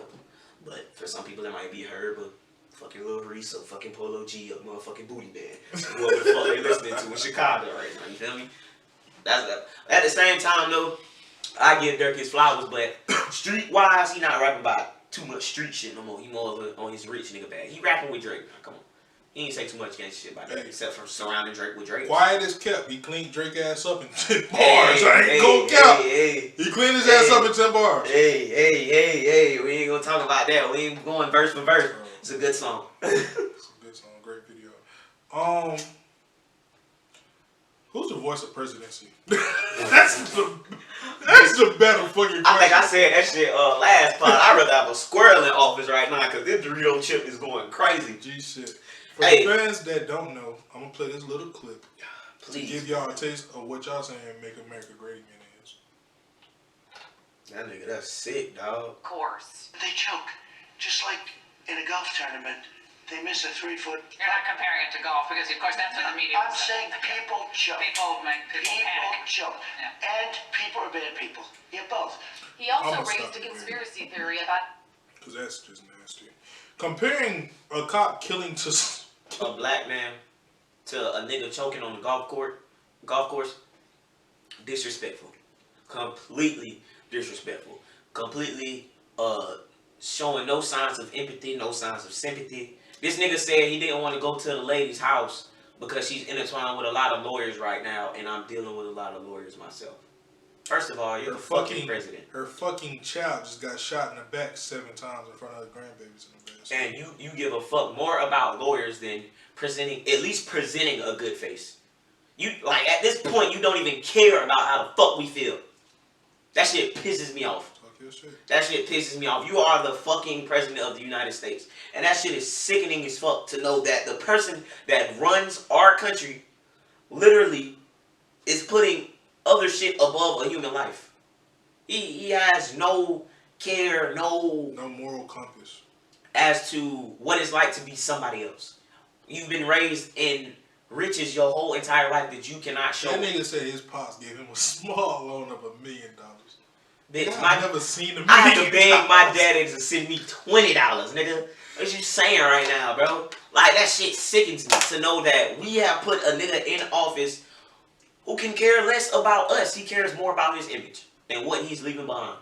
But for some people, that might be Herb or fucking Lil Reese or fucking Polo G or motherfucking Booty Band. Whoever the fuck they listening to in Chicago right now. You feel me? At the same time though, I give Dirk his flowers, but street wise, he not rapping about too much street shit no more. He more on his rich nigga bag. He rapping with Drake now. Come on. He ain't say too much gangsta shit about that, except for surrounding Drake with Drake. Quiet as kept. He cleaned Drake ass up in 10 bars. I ain't gonna count. He cleaned his ass up in 10 bars. Hey. We ain't gonna talk about that. We ain't going verse for verse. It's a good song. It's a good song. Great video. Who's the voice of presidency? That's the better fucking question. I think I said that shit last pod. I'd rather have a squirrel in office right now because this Dorito chip is going crazy. G shit. For the fans that don't know, I'm going to play this little clip. Please. To give y'all a taste of what y'all saying Make America Great Again is. That nigga, that's sick, dog. Of course. They choke. Just like in a golf tournament, they miss a 3-foot. You're not comparing it to golf because, of course, that's what the media I'm saying people choke. People make people panic. Choke. Yeah. And people are bad people. Yeah, both. He also raised a conspiracy theory about... Because that's just nasty. Comparing a cop killing to... A black man to a nigga choking on the golf course, disrespectful. Completely disrespectful. Completely showing no signs of empathy, no signs of sympathy. This nigga said he didn't want to go to the lady's house because she's intertwined with a lot of lawyers right now, and I'm dealing with a lot of lawyers myself. First of all, you're the fucking president. Her fucking child just got shot in the back 7 times in front of her grandbabies in the bed. And you give a fuck more about lawyers than at least presenting a good face. You, like, at this point, you don't even care about how the fuck we feel. That shit pisses me off. That shit pisses me off. You are the fucking president of the United States. And that shit is sickening as fuck to know that the person that runs our country literally is putting other shit above a human life. He has no care, no moral compass as to what it's like to be somebody else. You've been raised in riches your whole entire life that you cannot show. That nigga said his pops gave him a small loan of $1 million. Bitch, I've never seen $1 million. I have to beg my daddy to send me $20, nigga. What you saying right now, bro? Like, that shit sickens me to know that we have put a nigga in office who can care less about us. He cares more about his image and what he's leaving behind.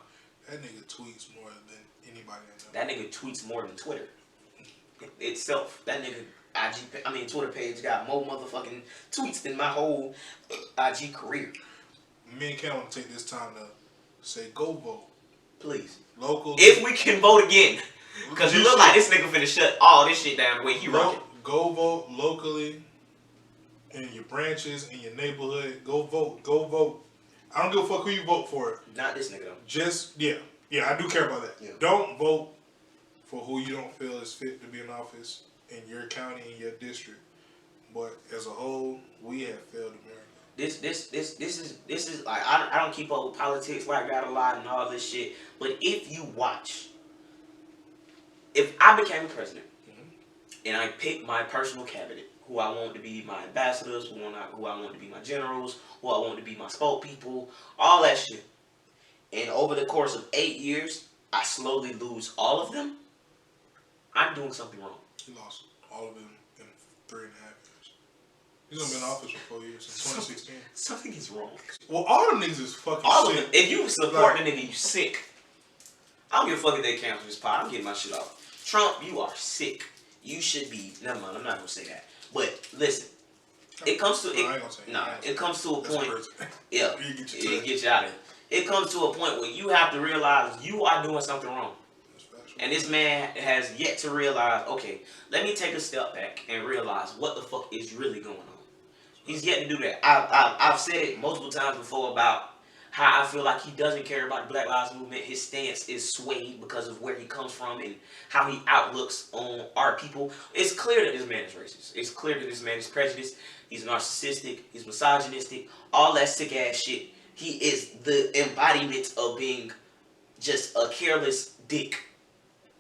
That nigga tweets more than anybody I know. That nigga tweets more than Twitter itself. That nigga Twitter page got more motherfucking tweets than my whole IG career. Me and Ken want to take this time to say, go vote. Please. Local. If we can vote again. Because it look like this nigga finna shut all this shit down the way he rocking. Go vote locally, in your branches, in your neighborhood. Go vote. Go vote. I don't give a fuck who you vote for. Not this nigga though. Just, yeah, I do care about that. Yeah. Don't vote for who you don't feel is fit to be in office in your county, in your district. But as a whole, we have failed America. This is like, I don't keep up with politics like that a lot and all this shit. But if you watch, if I became president and I picked my personal cabinet, who I want to be my ambassadors, who I want to be my generals, who I want to be my spokespeople, all that shit. And over the course of 8 years, I slowly lose all of them. I'm doing something wrong. He lost all of them in 3.5 years. He's only been in office for 4 years, since 2016. Something is wrong. Well, all them niggas is fucking All sick. of them. If you support the nigga, you sick. I don't give a fuck if they cancel this pod. I'm getting my shit off. Trump, you are sick. You should be. Never mind. I'm not gonna say that. But listen, it comes to it comes to a point. Yeah, it gets you out of it. It comes to a point where you have to realize you are doing something wrong. And this man has yet to realize, okay, let me take a step back and realize what the fuck is really going on. He's yet to do that. I've said it multiple times before about how I feel like he doesn't care about the Black Lives Movement. His stance is swayed because of where he comes from and how he outlooks on our people. It's clear that this man is racist. It's clear that this man is prejudiced. He's narcissistic. He's misogynistic. All that sick ass shit. He is the embodiment of being just a careless dick.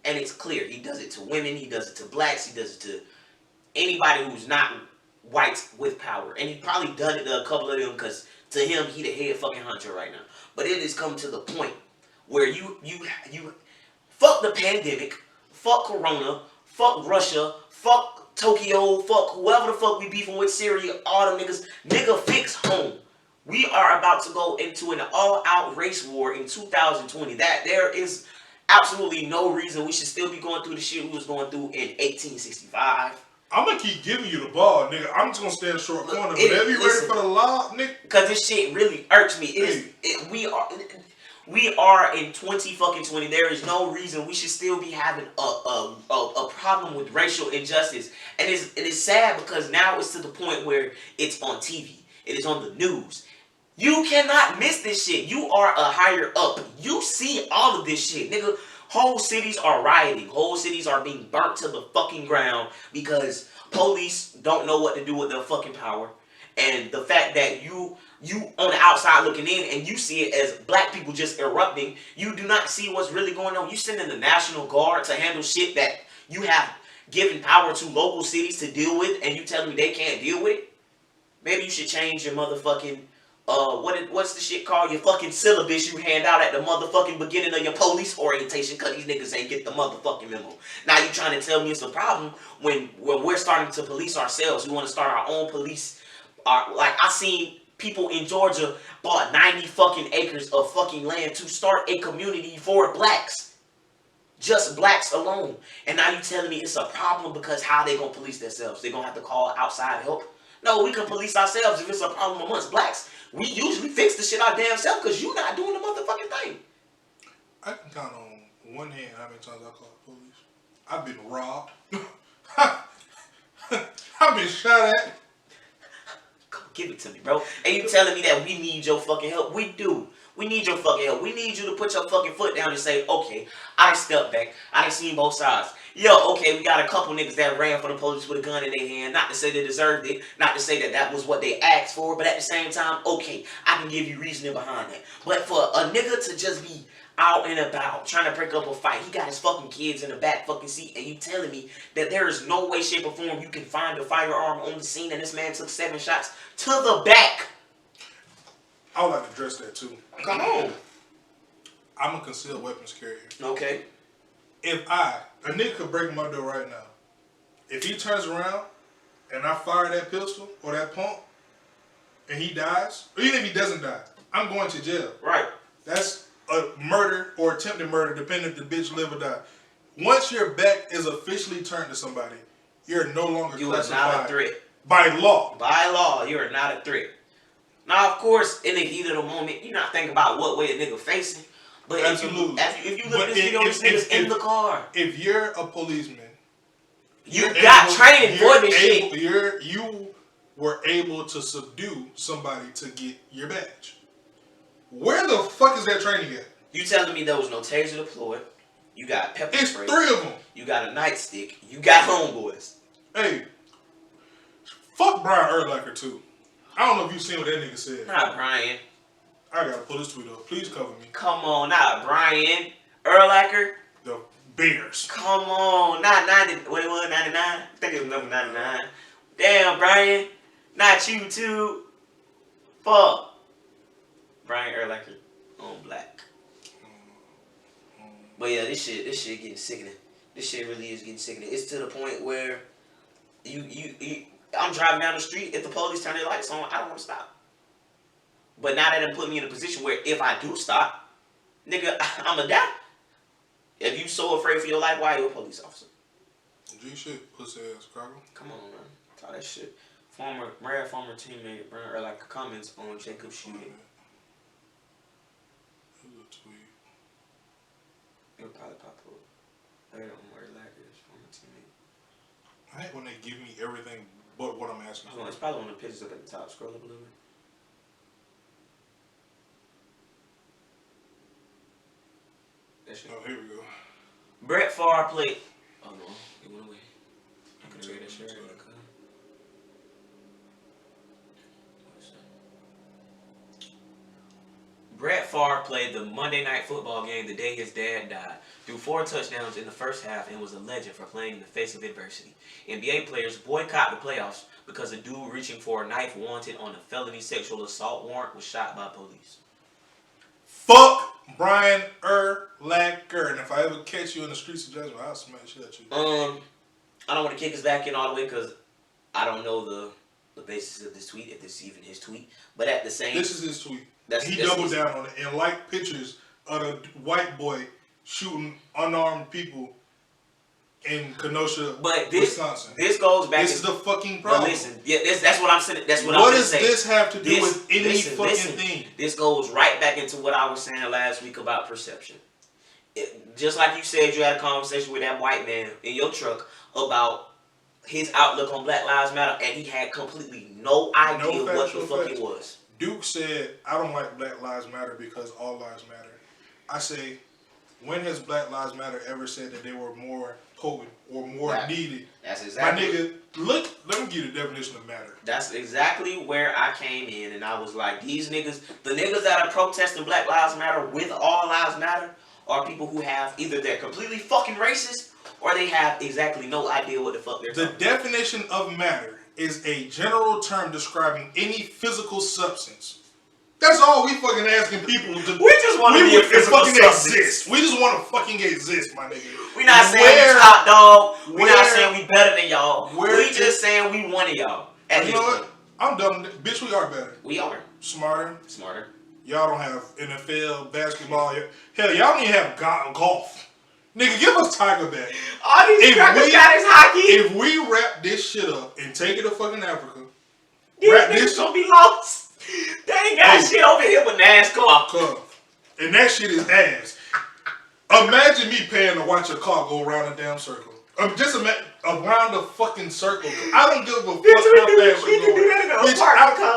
And it's clear. He does it to women. He does it to blacks. He does it to anybody who's not white with power. And he probably done it to a couple of them because to him, he the head fucking honcho right now. But it has come to the point where you fuck the pandemic, fuck Corona, fuck Russia, fuck Tokyo, fuck whoever the fuck we beefing with, Syria, all them niggas. Nigga, fix home. We are about to go into an all-out race war in 2020. That there is absolutely no reason we should still be going through the shit we was going through in 1865. I'm gonna keep giving you the ball, nigga. I'm just gonna stay in the short corner. Whenever you ready for the law, nigga. Cause this shit really irks me. We are in 2020. There is no reason we should still be having a problem with racial injustice. And it is sad because now it's to the point where it's on TV. It is on the news. You cannot miss this shit. You are a higher up. You see all of this shit, nigga. Whole cities are rioting. Whole cities are being burnt to the fucking ground because police don't know what to do with their fucking power. And the fact that you on the outside looking in and you see it as black people just erupting, you do not see what's really going on. You sending the National Guard to handle shit that you have given power to local cities to deal with, and you telling me they can't deal with it? Maybe you should change your motherfucking what's the shit called? Your fucking syllabus you hand out at the motherfucking beginning of your police orientation, cause these niggas ain't get the motherfucking memo. Now you trying to tell me it's a problem when we're starting to police ourselves. We want to start our own police. Like I seen people in Georgia bought 90 fucking acres of fucking land to start a community for blacks. Just blacks alone. And now you telling me it's a problem because how they gonna police themselves? They gonna have to call outside help? No, we can police ourselves if it's a problem amongst blacks. We usually fix the shit our damn self because you not doing the motherfucking thing. I can count on one hand how many times I called the police. I've been robbed. I've been shot at. Come give it to me, bro. And you telling me that we need your fucking help? We do. We need your fucking help. We need you to put your fucking foot down and say, okay, I stepped back. I done seen both sides. Yo, okay, we got a couple niggas that ran for the police with a gun in their hand. Not to say they deserved it. Not to say that that was what they asked for. But at the same time, okay, I can give you reasoning behind that. But for a nigga to just be out and about trying to break up a fight. He got his fucking kids in the back fucking seat, and you telling me that there is no way, shape, or form you can find a firearm on the scene, and this man took 7 shots to the back. I would like to address that too. Come on. I'm a concealed weapons carrier. Okay. If a nigga could break my door right now, if he turns around and I fire that pistol or that pump and he dies, or even if he doesn't die, I'm going to jail. Right. That's a murder or attempted murder, depending if the bitch live or die. Once your back is officially turned to somebody, you're no longer classified. You are not a threat. By law. By law, you are not a threat. Now, of course, in the heat of the moment, you're not thinking about what way a nigga facing. But absolutely. If you look at this video, this nigga's in the car. If you're a policeman, you got training for this shit. You were able to subdue somebody to get your badge. Where the fuck is that training at? You telling me there was no taser deployed? You got pepper spray. It's 3 of them. You got a nightstick. You got homeboys. Hey, fuck Brian Urlacher too. I don't know if you seen what that nigga said. Not Brian. I gotta pull this tweet up. Please cover me. Come on, not Brian Urlacher. The Bears. Come on, not 90. What it was, 99? I think it was number 99. Damn, Brian. Not you too. Fuck. Brian Urlacher on black. But yeah, this shit getting sickening. This shit really is getting sickening. It's to the point where I'm driving down the street. If the police turn their lights on, I don't want to stop. But now that it put me in a position where if I do stop, nigga, I'ma die. If you so afraid for your life, why are you a police officer? G shit, pussy ass Chicago. Come on, man. Talk that shit. Former teammate Brian Urlacher comments on Jacob's shooting. Here's a tweet. It'll probably pop up. I don't know where Urlacher is, former teammate. I hate when they give me everything but what I'm asking for. It's probably one of the pictures up at the top. Scroll up a little bit. Oh, here we go. Brett Favre played. Oh no, it went away. I couldn't read that shit right. Brett Favre played the Monday Night Football game the day his dad died. Threw 4 touchdowns in the first half and was a legend for playing in the face of adversity. NBA players boycott the playoffs because a dude reaching for a knife wanted on a felony sexual assault warrant was shot by police. Fuck Brian Urlacher. And if I ever catch you in the streets of Jasmine, I'll smash shit at you. I don't want to kick us back in all the way because I don't know the basis of this tweet, if this is even his tweet. But at the same... This is his tweet. He doubled down on it and liked pictures of the white boy shooting unarmed people in Kenosha, Wisconsin. This goes back... This is the fucking problem. But listen, yeah, that's what I'm saying. That's what I'm saying. What does this have to do with any fucking thing? This goes right back into what I was saying last week about perception. Just like you said, you had a conversation with that white man in your truck about his outlook on Black Lives Matter, and he had completely no idea what the fuck it was. Duke said, I don't like Black Lives Matter because all lives matter. I say, when has Black Lives Matter ever said that they were more potent or more needed? That's exactly... My nigga, look, let me give you the definition of matter. That's exactly where I came in, and I was like, these niggas, the niggas that are protesting Black Lives Matter with all lives matter are people who have either they're completely fucking racist or they have exactly no idea what the fuck they're talking about. The definition of matter is a general term describing any physical substance. That's all we fucking asking people to. We just want to be a physical substance. Exist. We just want to fucking exist, my nigga. We not saying we top dog. We not saying we better than y'all. We just saying we one of y'all. You know what? I'm done. Bitch, we are better. We are. Smarter. Y'all don't have NFL, basketball. Hell, y'all don't even have golf. Nigga, give us Tiger back. All these crackers got his hockey. If we wrap this shit up and take it to fucking Africa, these niggas gonna be lost. They ain't got shit over here but NASCAR. And that shit is ass. Imagine me paying to watch a car go around a damn circle. Just imagine around the fucking circle. I don't give a fuck how fast you going.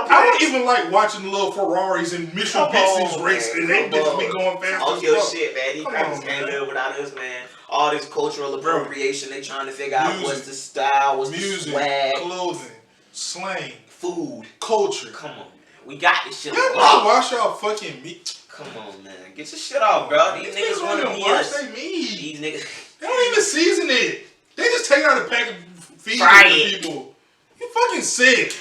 I don't even like watching the little Ferraris and Mitsubishis race, and they bitches be going fast. Oh, your shit, man. These crackers can't live without us, man. All this cultural appropriation, they trying to figure out what's the style, what's the swag, clothing, slang, food, culture. Come on, man. We got this shit. Y'all wash y'all fucking meat. Come on, man. Get your shit off, bro. These niggas want to be us. They mean. These niggas. They don't even season it. They just take out a pack of feed to people. You fucking sick.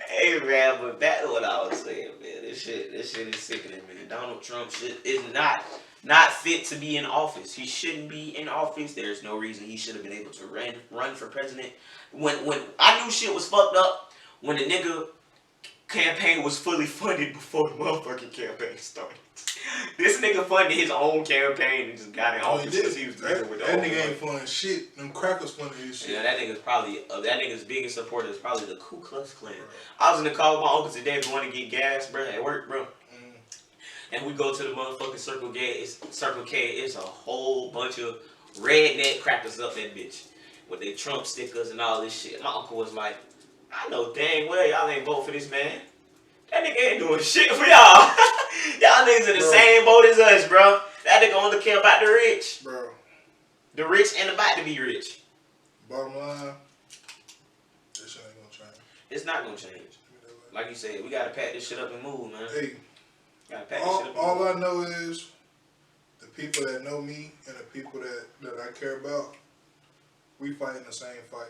Hey, man, but that's what I was saying, man. This shit is sickening, man. Donald Trump is not fit to be in office. He shouldn't be in office. There's no reason he should have been able to run for president. When I knew shit was fucked up, when the nigga campaign was fully funded before the motherfucking campaign started. This nigga funded his own campaign and just got in office because he was dealing with the that nigga ain't funding shit. Them crackers funding his shit. Yeah, that nigga's probably that nigga's biggest supporter is probably the Ku Klux Klan. I was in the car with my uncle today going to get gas, bro, at work, bro. And we go to the motherfucking Circle K. It's a whole bunch of redneck crackers up that bitch with their Trump stickers and all this shit. My uncle was like, I know dang well y'all ain't vote for this man. That nigga ain't doing shit for y'all. Y'all niggas in the same boat as us, bro. That nigga only care about the rich. Bro. The rich and about to be rich. Bottom line, this shit ain't gonna change. It's not gonna change. Like you said, we gotta pack this shit up and move, man. Hey, gotta pack this shit up and all move. I know is the people that know me and the people that I care about, we fighting the same fight.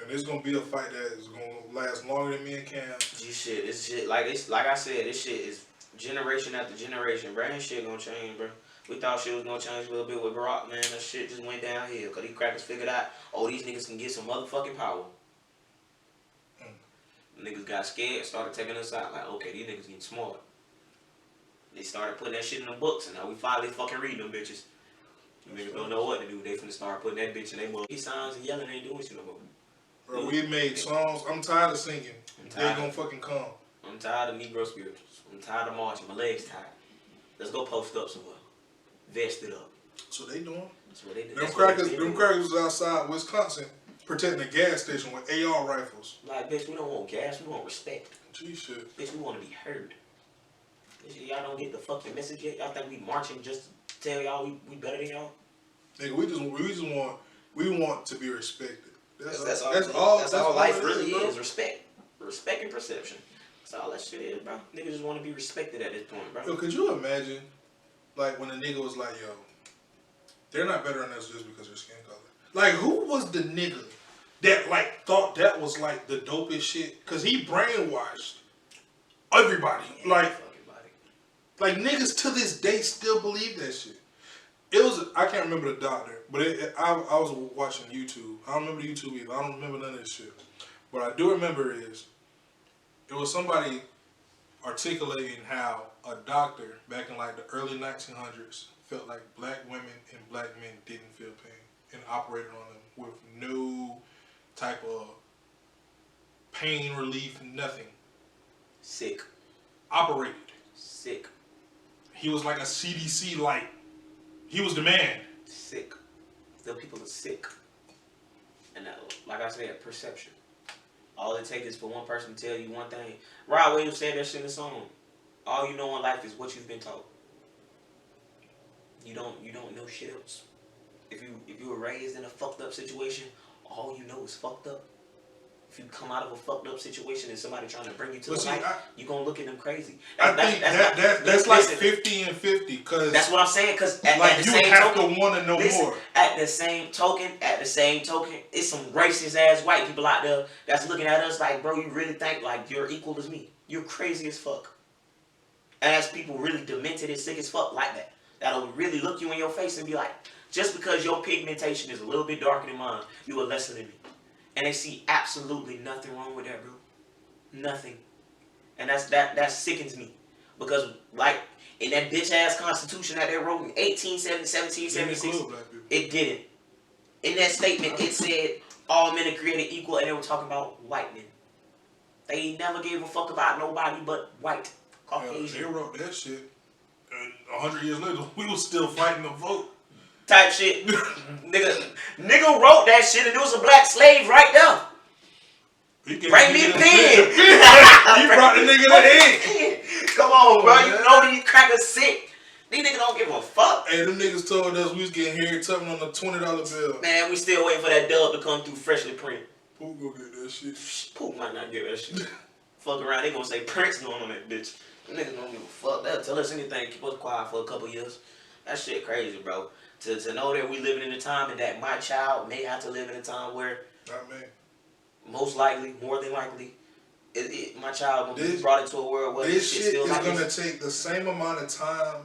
And it's gonna be a fight that is gonna last longer than me and Cam. This shit, like I said, this shit is generation after generation, bro. Ain't shit gonna change, bro. We thought shit was gonna change a little bit with Barack, man. That shit just went downhill because these crackers figured out, oh, these niggas can get some motherfucking power. Niggas got scared, started taking us out. Like, okay, these niggas getting smart. They started putting that shit in the books, and now we finally fucking reading them bitches. Them niggas don't know what to do. They finna start putting that bitch in their book. These signs and yelling ain't doing shit no more. Bro, we made songs. I'm tired of singing. They gonna fucking come. I'm tired of Negro spirituals. I'm tired of marching. My legs tired. Let's go post up somewhere. Vest it up. That's what they doing. That's what they do. Them crackers was outside Wisconsin protecting a gas station with AR rifles. Like, bitch, we don't want gas. We want respect. Gee, shit. Bitch, we want to be heard. Bitch, y'all don't get the fucking message yet? Y'all think we marching just to tell y'all we better than y'all? Nigga, we want to be respected. That's all life really is. Respect. Respect and perception. That's all that shit is, bro. Niggas just want to be respected at this point, bro. Yo, could you imagine, like, when a nigga was like, yo, they're not better than us just because of their skin color. Like, who was the nigga that, like, thought that was, like, the dopest shit? Because he brainwashed everybody. Like, niggas to this day still believe that shit. It was, I can't remember the doctor, but I was watching YouTube. I don't remember YouTube either. I don't remember none of this shit. What I do remember is, it was somebody articulating how a doctor back in like the early 1900s felt like black women and black men didn't feel pain and operated on them with no type of pain relief, nothing. Sick. Operated. Sick. He was like a CDC light. He was the man. Sick. The people are sick. And like I said, perception. All it takes is for one person to tell you one thing. Rod Williams said that shit in the song. All you know in life is what you've been taught. You don't know shit else. If you were raised in a fucked up situation, all you know is fucked up. If you come out of a fucked up situation and somebody trying to bring you to the light, you gonna look at them crazy. That's like 50 and 50. Cause that's what I'm saying. Cause at the same token, to want to know more. At the same token, it's some racist ass white people out there that's looking at us like, bro, you really think like you're equal as me? You're crazy as fuck. And that's people really demented and sick as fuck like that. That'll really look you in your face and be like, just because your pigmentation is a little bit darker than mine, you are lesser than me. And they see absolutely nothing wrong with that, bro. Nothing. And that sickens me. Because, like, in that bitch-ass constitution that they wrote in 1776, it didn't. In that statement, it said all men are created equal, and they were talking about white men. They never gave a fuck about nobody but white, Caucasian. Yeah, they wrote that shit. And 100 years later, we was still fighting the vote. Type shit. nigga wrote that shit and there was a black slave right there. Bring me the pen. He brought the nigga the ink. Come on, bro. You know these crackers sick. These niggas don't give a fuck. Hey, them niggas told us we was getting Harry Tubman on the $20 bill. Man, we still waiting for that dub to come through freshly printed. Poop go get that shit. Poop might not get that shit. Fuck around, they gonna say Prince going on that bitch. Niggas don't give a fuck. They'll tell us anything, keep us quiet for a couple years. That shit crazy, bro. To know that we living in a time and that my child may have to live in a time where, Not me. most likely, more than likely, my child will be brought into a world where this shit still is like gonna take the same amount of time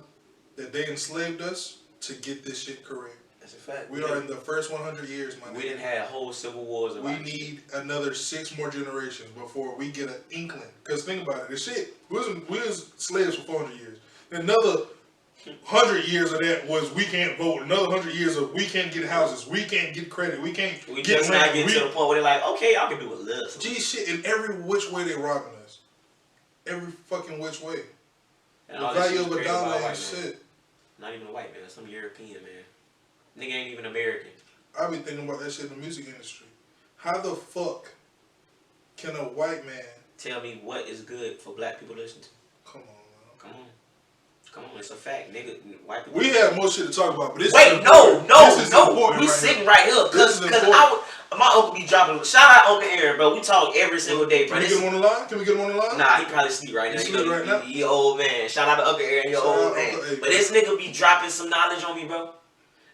that they enslaved us to get this shit correct. That's a fact. We are in the first 100 years, my nigga. We didn't have whole civil wars. We need another 6 more generations before we get an inkling. Because think about it, the shit, we was slaves for 400 years. Another 100 years of that was we can't vote. Another 100 years of we can't get houses, we can't get credit, we can't We get just land. not getting to the point where they're like, okay, y'all can do a little. Gee, shit, in every which way they robbing us. Every fucking which way. And The all this value shit of a created by dollar white ain't man. shit. Not even a white man, some European man. Nigga ain't even American. I be thinking about that shit in the music industry. How the fuck can a white man... Tell me what is good for black people to listen to. Come on, man. Come on. Come on, it's a fact, nigga. White people. We have more shit to talk about, but this Wait, is no. This is We important sitting now. right here. This Cause is important. my uncle be dropping. Shout out Uncle Aaron, bro. We talk every single day, bro. Can we get him on the line? Can we get him on the line? Nah, he probably sleep right now. He You know, sleep right now? he old man. Shout out to Uncle Aaron, your Shout old out man. Uncle A, But this nigga be dropping some knowledge on me, bro.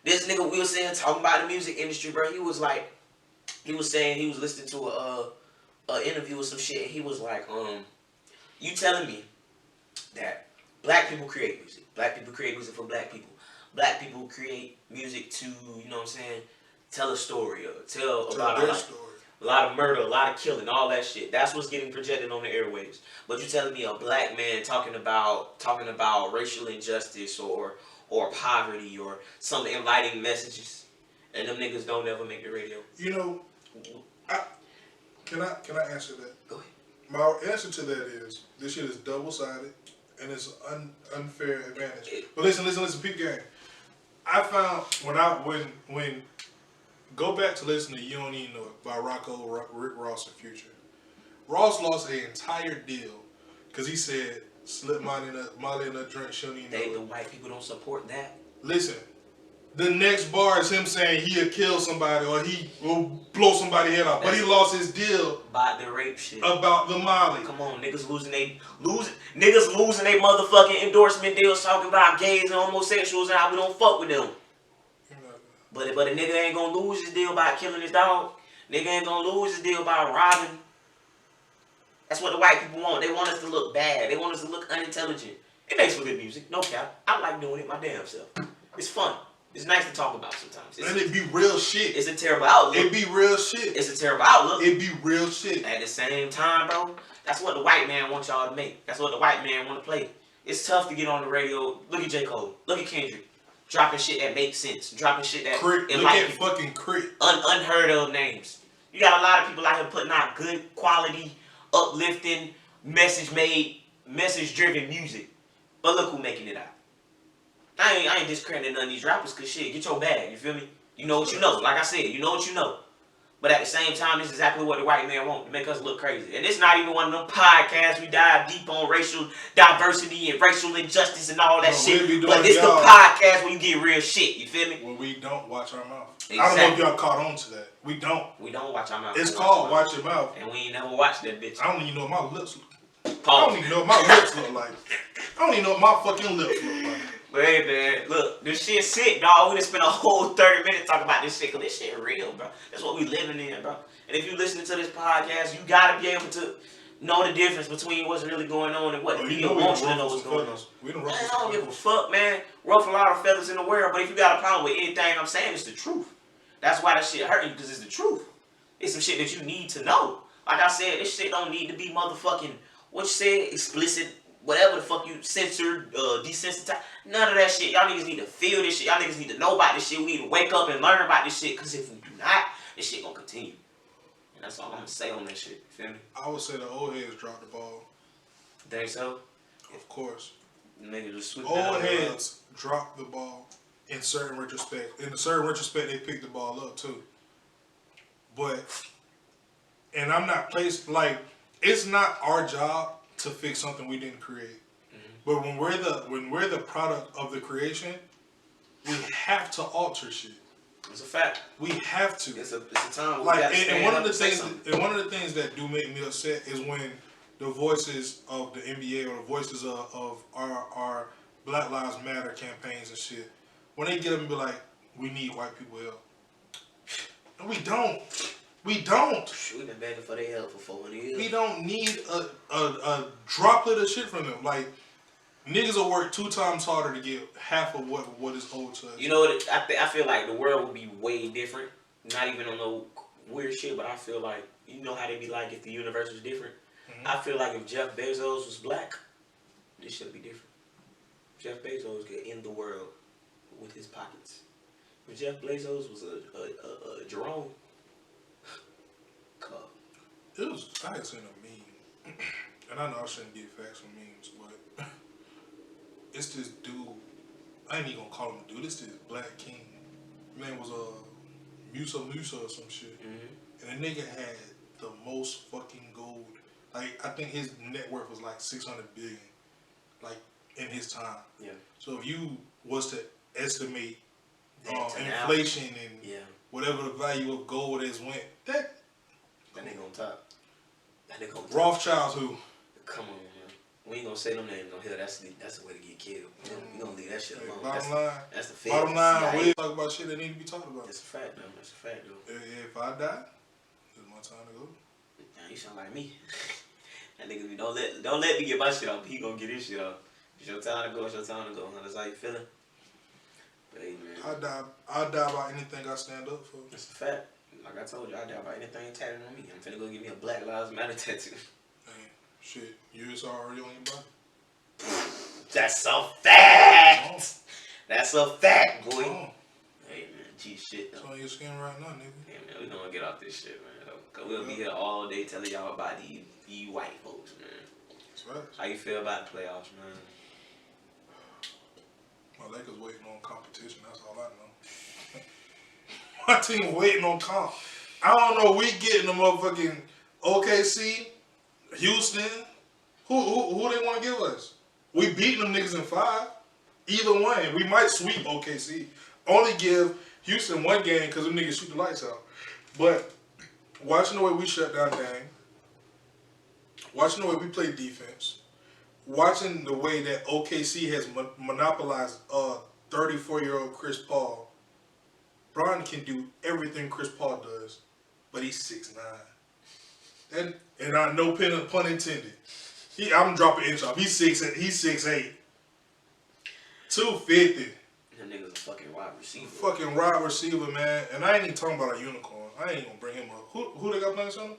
This nigga, we was sitting here talking about the music industry, bro. He was saying he was listening to a interview with some shit, and he was like, you telling me that black people create music. Black people create music for black people. Black people create music to, you know what I'm saying, tell a story or tell about their our life. story. A lot of murder, a lot of killing, all that shit. That's what's getting projected on the airwaves. But you telling me a black man talking about racial injustice or poverty or some enlightening messages, and them niggas don't ever make the radio. You know, can I answer that? Go ahead. My answer to that is this shit is double-sided and it's unfair advantage. But listen, peep game. I found when go back to listen to You Don't Even Know It by Rocco, Rick Ross, and Future. Ross lost the entire deal because he said slip Molly in a drink, she don't even know it. The white people don't support that. Listen, the next bar is him saying he'll kill somebody or he will blow somebody's head off. But he lost his deal about the rape shit. About the Molly. Come on, niggas losing they motherfucking endorsement deals talking about gays and homosexuals and how we don't fuck with them. But a nigga ain't gonna lose his deal by killing his dog. Nigga ain't gonna lose his deal by robbing. That's what the white people want. They want us to look bad. They want us to look unintelligent. It makes for good music, no cap. I like doing it my damn self. It's fun. It's nice to talk about sometimes. And it be real shit. It's a terrible outlook. It be real shit. It's a terrible outlook. It be real shit. At the same time, bro, that's what the white man wants y'all to make. That's what the white man want to play. It's tough to get on the radio. Look at J. Cole. Look at Kendrick. Dropping shit that makes sense. Dropping shit that K.R.I.T. Look at fucking K.R.I.T. Unheard of names. You got a lot of people out here putting out good quality, uplifting, message-driven music. But look who making it out. I ain't discrediting none of these rappers because shit, get your bag, you feel me? You know what you know. Like I said, you know what you know. But at the same time, this is exactly what the white man want to make us look crazy. And it's not even one of them podcasts we dive deep on racial diversity and racial injustice and all that shit. But it's the podcast where you get real shit, you feel me? Well, we don't watch our mouth. Exactly. I don't know if y'all caught on to that. We don't. We don't watch our mouth. It's called Watch Your Mouth. And we ain't never watched that bitch. I don't even know what my lips look like. Pause. I don't even know what my lips look like. I don't even know what my fucking lips look like. But hey, man, look, this shit sick, dog. We done spent a whole 30 minutes talking about this shit, because this shit real, bro. That's what we living in, bro. And if you listening to this podcast, you gotta be able to know the difference between what's really going on and what the media wants you to know what's going on. Man, I don't give a fuck, man. Ruffle a lot of feathers in the world, but if you got a problem with anything I'm saying, it's the truth. That's why that shit hurt you, because it's the truth. It's some shit that you need to know. Like I said, this shit don't need to be motherfucking, what you said, explicit, whatever the fuck you censored, desensitized. None of that shit. Y'all niggas need to feel this shit. Y'all niggas need to know about this shit. We need to wake up and learn about this shit, because if we do not, this shit gonna continue. And that's all I'm gonna say on that shit. You feel me? I would say the old heads dropped the ball. Think so? Of course. Niggas just swoop old down heads dropped the ball in certain retrospect. In a certain retrospect, they picked the ball up too. But, and I'm not placed, like, it's not our job to fix something we didn't create. But when we're the product of the creation, we have to alter shit. It's a fact. We have to. It's a time. Like, and one of the things that do make me upset is when the voices of the NBA or the voices of our Black Lives Matter campaigns and shit, when they get up and be like, we need white people help. No, we don't. We don't. We've been begging for their help for 400 years. We don't need a droplet of shit from them. Like, niggas will work 2 times harder to get half of what is owed to us. You know what? I feel like the world would be way different. Not even on no weird shit, but I feel like, you know how they be like if the universe was different? Mm-hmm. I feel like if Jeff Bezos was black, this should be different. Jeff Bezos could end the world with his pockets. If Jeff Bezos was a Jerome, I had seen a meme, and I know I shouldn't get facts from memes, but it's this dude. I ain't even gonna call him a dude. It's this black king. His name was Musa or some shit. Mm-hmm. And the nigga had the most fucking gold. Like, I think his net worth was like 600 billion, like, in his time. Yeah. So if you was to estimate inflation and whatever the value of gold is went, that nigga on top. That nigga on top. Rothschilds who? Come on, man. We ain't gonna say them names on here. That's the way to get killed. We gonna leave that shit alone. That's the fact. Bottom line, we talk about shit that need to be talked about. That's a fact, though. That's a fact, though. If I die, it's my time to go. Nah, you sound like me. That nigga be don't let me get my shit off. He gonna get his shit off. It's your time to go. It's your time to go. That's how you feeling. But hey, man. I die by anything I stand up for. That's a fact. Like I told you, I die by anything tattooed on me. I'm finna go get me a Black Lives Matter tattoo. Hey, shit, yours already on your body. That's a fact. That's a fact, boy. Hey man, G shit. It's on your skin right now, nigga. Yeah man, we gonna get off this shit, man. Cause we'll be here all day telling y'all about these white folks, man. That's right. How you feel about the playoffs, man? My Lakers waiting on competition. That's all I know. My team waiting on comp. I don't know. We getting the motherfucking OKC, Houston. Who they want to give us? We beating them niggas in 5. Either one. We might sweep OKC. Only give Houston 1 game because them niggas shoot the lights out. But watching the way we shut down Dame, watching the way we play defense, watching the way that OKC has monopolized 34-year-old Chris Paul. Bron can do everything Chris Paul does, but he's 6'9". And I no pun intended. I'm dropping inch off. He's 6'8". 250. That nigga's a fucking wide receiver. Fucking wide receiver, man. And I ain't even talking about a unicorn. I ain't even gonna bring him up. Who they got playing something?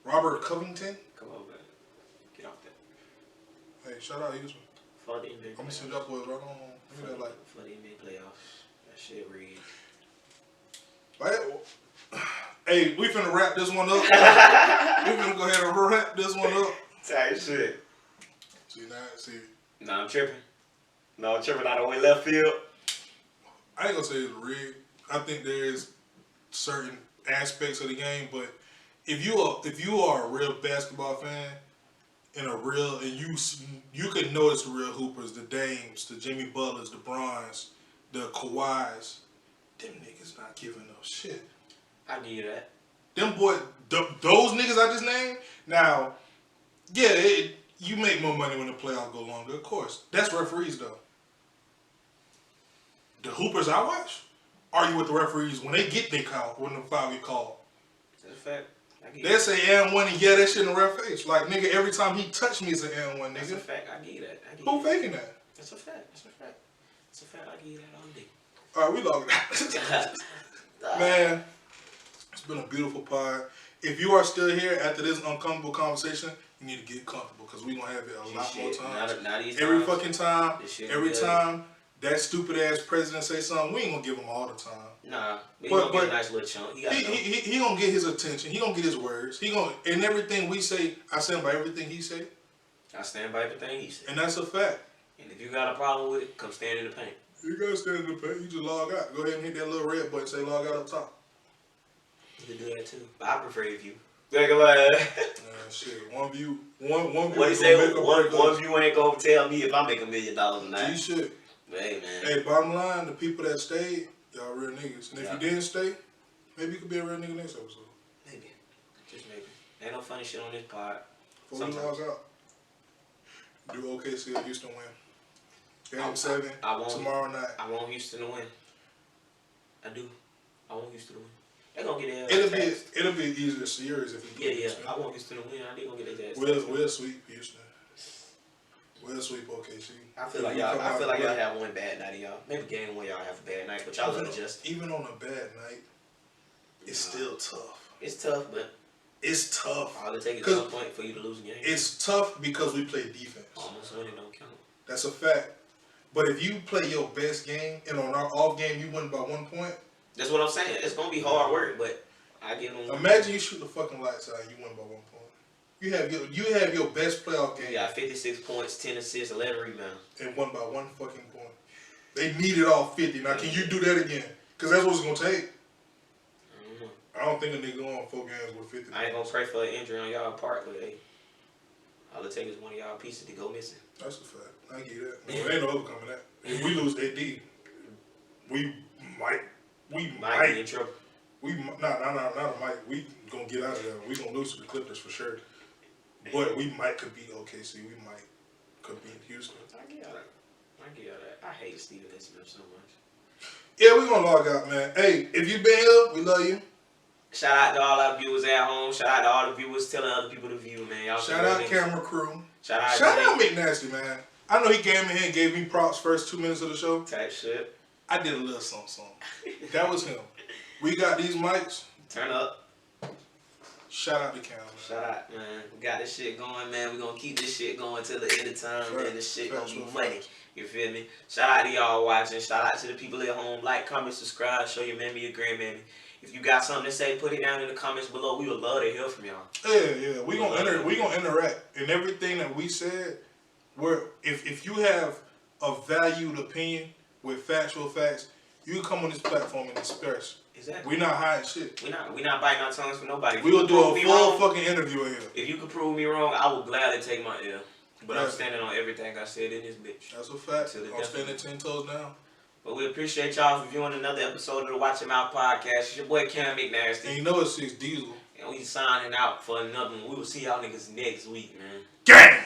Robert Covington? Come on, man. Get off that. Hey, shout out Houston. For the NBA. I'm gonna send y'all boys right on. For the NBA playoffs. That shit rigged. Hey, we finna wrap this one up. We finna go ahead and wrap this one up. Tight shit. See. Nah, I'm tripping. No, I'm tripping out of way left field. I ain't gonna say it's rigged. I think there's certain aspects of the game, but if you are a real basketball fan and you can notice the real hoopers, the Dames, the Jimmy Butlers, the Brons, the Kawhis, them niggas not giving no shit. I give you that. Them boy, those niggas I just named. Now, yeah, you make more money when the playoffs go longer, of course. That's referees though. The hoopers I watch argue with the referees when they get their call, when the foul get called. That's a fact. They say and one and yeah, that shit in the ref face. Like nigga, every time he touched me, it's an and one nigga. That's a fact. I give you that. Who faking that? That's a fact. That's a fact. That's a fact. I give you that all day. All right, we logging out. Man, it's been a beautiful pod. If you are still here after this uncomfortable conversation, you need to get comfortable because we're going to have it a lot more times. Every fucking time, every time that stupid ass president say something, we ain't going to give him all the time. Nah, he going to get a nice little chunk. He going to get his attention. He going to get his words. And everything we say, I stand by everything he say. I stand by everything he said. And that's a fact. And if you got a problem with it, come stand in the paint. You got to stand in the paint. You just log out. Go ahead and hit that little red button. Say log out up top. You can do that too. But I prefer if you. Shit. One view. One what he say? One view ain't gonna tell me if I make $1 million a night. G shit. Hey man. Hey, bottom line, the people that stayed, y'all real niggas. And if you didn't stay, maybe you could be a real nigga next episode. Maybe. Just maybe. Ain't no funny shit on this pod. Before we log out, do OKC or Houston win? Game 7 tomorrow night. I want Houston to win. I do. I want Houston to win. They're gonna get their It'll be an easier series if we Yeah. Houston. I want Houston to win. I think gonna get their ass. We'll sweep Houston. We'll sweep OKC. I feel like y'all have one bad night of y'all. Maybe game 1 y'all have a bad night, but y'all will adjust. Even on a bad night, it's still tough. It's tough, but it's tough. all it takes is 1 point for you to lose a game. It's tough because we play defense. Almost winning don't count. That's a fact. But if you play your best game and on our off game you win by 1 point, that's what I'm saying. It's gonna be hard work, but I give them. Imagine you shoot the fucking lights out and you win by 1 point. You have your best playoff game. You got 56 points, 10 assists, 11 rebounds, and won by 1 fucking point. They needed all 50. Now can you do that again? Because that's what it's gonna take. I don't think a nigga going 4 games with 50. I ain't gonna pray for an injury on y'all part, but hey, all it takes is one of y'all pieces to go missing. That's a fact. I give you that. There ain't no overcoming that. If we lose AD, we might be in trouble. Not a might. We gonna get out of there. We gonna lose to the Clippers for sure. But we might could beat OKC. We might could beat Houston. I get all that. I hate Stephen A. Smith so much. Yeah, we gonna log out, man. Hey, if you been here, we love you. Shout out to all our viewers at home. Shout out to all the viewers telling other people to view, man. Y'all shout out camera crew. Shout out McNasty, man. I know he came in here and gave me props first 2 minutes of the show. Type shit. I did a little something. That was him. We got these mics. Turn up. Shout out to Cam. Shout out, man. We got this shit going, man. We gonna keep this shit going till the end of time, man. This shit gonna be money. You feel me? Shout out to y'all watching. Shout out to the people at home. Like, comment, subscribe. Show your mammy, your grandmammy. If you got something to say, put it down in the comments below. We would love to hear from y'all. Yeah. We gonna interact. And everything that we said, if you have a valued opinion with factual facts, you can come on this platform and express. Exactly. We're not hiding shit. We're not biting our tongues for nobody. We will do a full fucking interview here. If you can prove me wrong, I will gladly take my L. But I'm standing on everything I said in this bitch. That's a fact. I'm standing 10 toes down. But we appreciate y'all for viewing another episode of the Watch Him Out podcast. It's your boy Cam McNasty. And you know it's 6 Diesel. And we signing out for another one. We will see y'all niggas next week, man. Gang!